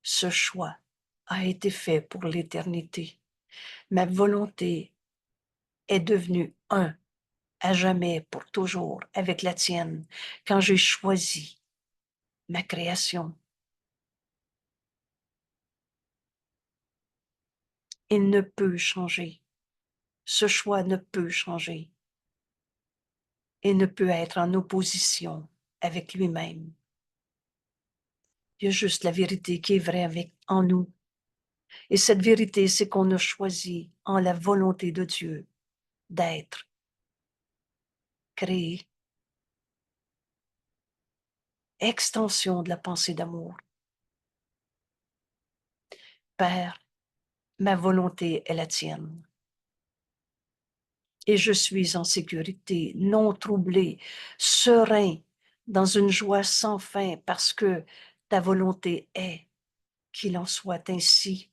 Ce choix a été fait pour l'éternité. Ma volonté est devenue un à jamais pour toujours avec la tienne quand j'ai choisi ma création. Il ne peut changer. Ce choix ne peut changer. Il ne peut être en opposition avec lui-même. Il y a juste la vérité qui est vraie en nous. Et cette vérité, c'est qu'on a choisi en la volonté de Dieu d'être créé, extension de la pensée d'amour. Père, ma volonté est la tienne. Et je suis en sécurité, non troublé, serein, dans une joie sans fin, parce que ta volonté est qu'il en soit ainsi.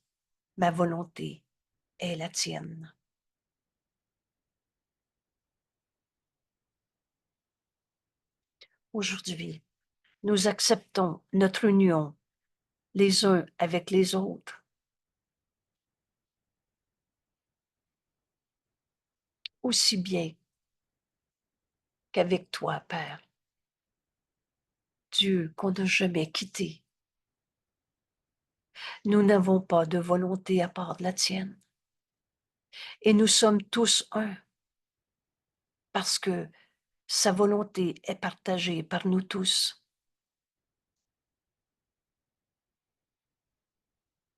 Ma volonté est la tienne. Aujourd'hui, nous acceptons notre union les uns avec les autres, aussi bien qu'avec toi, Père, Dieu qu'on n'a jamais quitté. Nous n'avons pas de volonté à part de la tienne. Et nous sommes tous un, parce que sa volonté est partagée par nous tous.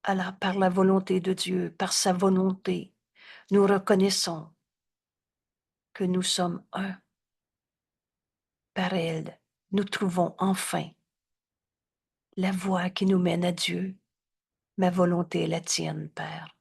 Alors, par la volonté de Dieu, par sa volonté, nous reconnaissons que nous sommes un. Par elle, nous trouvons enfin la voie qui nous mène à Dieu. Ma volonté est la tienne, Père.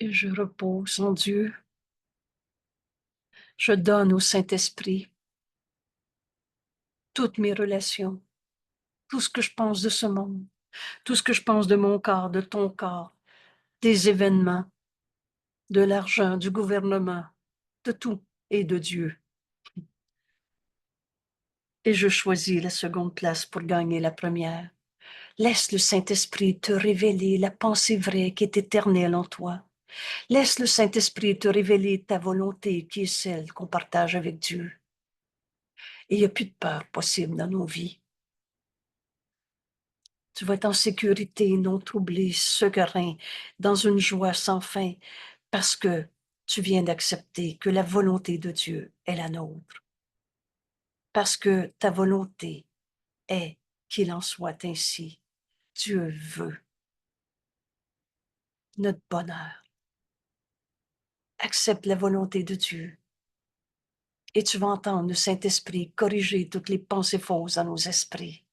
Et je repose en Dieu Je donne au Saint-Esprit toutes mes relations, tout ce que je pense de ce monde, tout ce que je pense de mon corps, de ton corps, des événements, de l'argent, du gouvernement, de tout et de Dieu. Et je choisis la seconde place pour gagner la première. Laisse le Saint-Esprit te révéler la pensée vraie qui est éternelle en toi. Laisse le Saint-Esprit te révéler ta volonté qui est celle qu'on partage avec Dieu. Et il n'y a plus de peur possible dans nos vies. Tu vas être en sécurité, non troublé, serein, dans une joie sans fin, parce que tu viens d'accepter que la volonté de Dieu est la nôtre. Parce que ta volonté est qu'il en soit ainsi. Dieu veut notre bonheur. Accepte la volonté de Dieu. Et tu vas entendre le Saint-Esprit corriger toutes les pensées fausses dans nos esprits.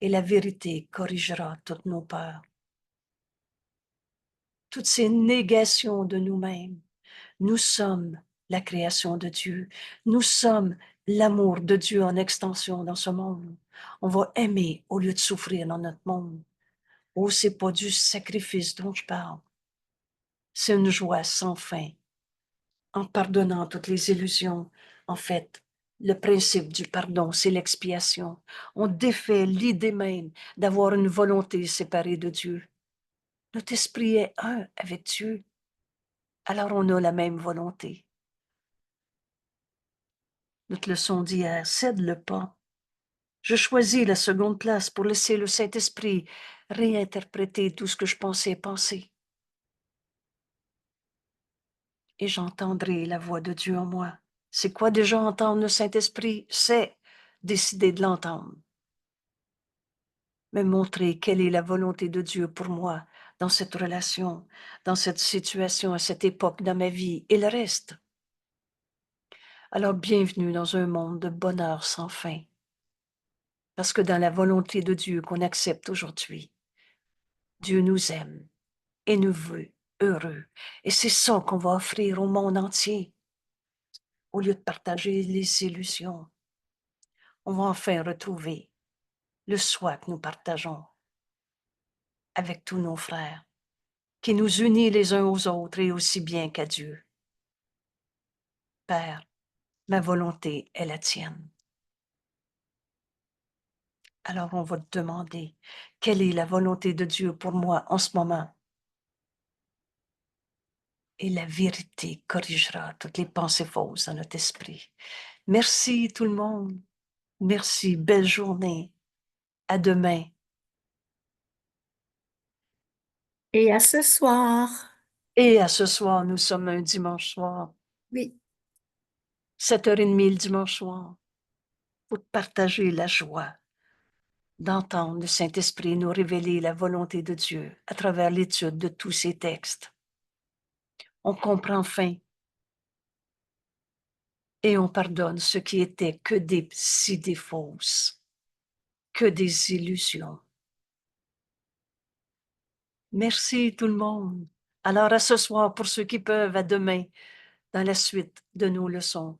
Et la vérité corrigera toutes nos peurs. Toutes ces négations de nous-mêmes. Nous sommes la création de Dieu. Nous sommes l'amour de Dieu en extension dans ce monde. On va aimer au lieu de souffrir dans notre monde. Oh, c'est pas du sacrifice dont je parle. C'est une joie sans fin. En pardonnant toutes les illusions, en fait, le principe du pardon, c'est l'expiation. On défait l'idée même d'avoir une volonté séparée de Dieu. Notre esprit est un avec Dieu. Alors on a la même volonté. Notre leçon d'hier, cède le pas. Je choisis la seconde place pour laisser le Saint-Esprit réinterpréter tout ce que je pensais penser. Et j'entendrai la voix de Dieu en moi. C'est quoi déjà entendre le Saint-Esprit? C'est décider de l'entendre. Me montrer quelle est la volonté de Dieu pour moi dans cette relation, dans cette situation, à cette époque dans ma vie et le reste. Alors bienvenue dans un monde de bonheur sans fin. Parce que dans la volonté de Dieu qu'on accepte aujourd'hui, Dieu nous aime et nous veut heureux. Et c'est ça qu'on va offrir au monde entier. Au lieu de partager les illusions, on va enfin retrouver le soi que nous partageons avec tous nos frères, qui nous unit les uns aux autres et aussi bien qu'à Dieu. Père, ma volonté est la tienne. Alors on va te demander, quelle est la volonté de Dieu pour moi en ce moment? Et la vérité corrigera toutes les pensées fausses dans notre esprit. Merci tout le monde. Merci, belle journée. À demain. Et à ce soir. Et à ce soir, nous sommes un dimanche soir, Oui. 7h30 le dimanche soir, pour partager la joie d'entendre le Saint-Esprit nous révéler la volonté de Dieu à travers l'étude de tous ces textes. On comprend enfin et on pardonne ce qui était que des idées fausses, que des illusions. Merci tout le monde. Alors à ce soir pour ceux qui peuvent, à demain dans la suite de nos leçons.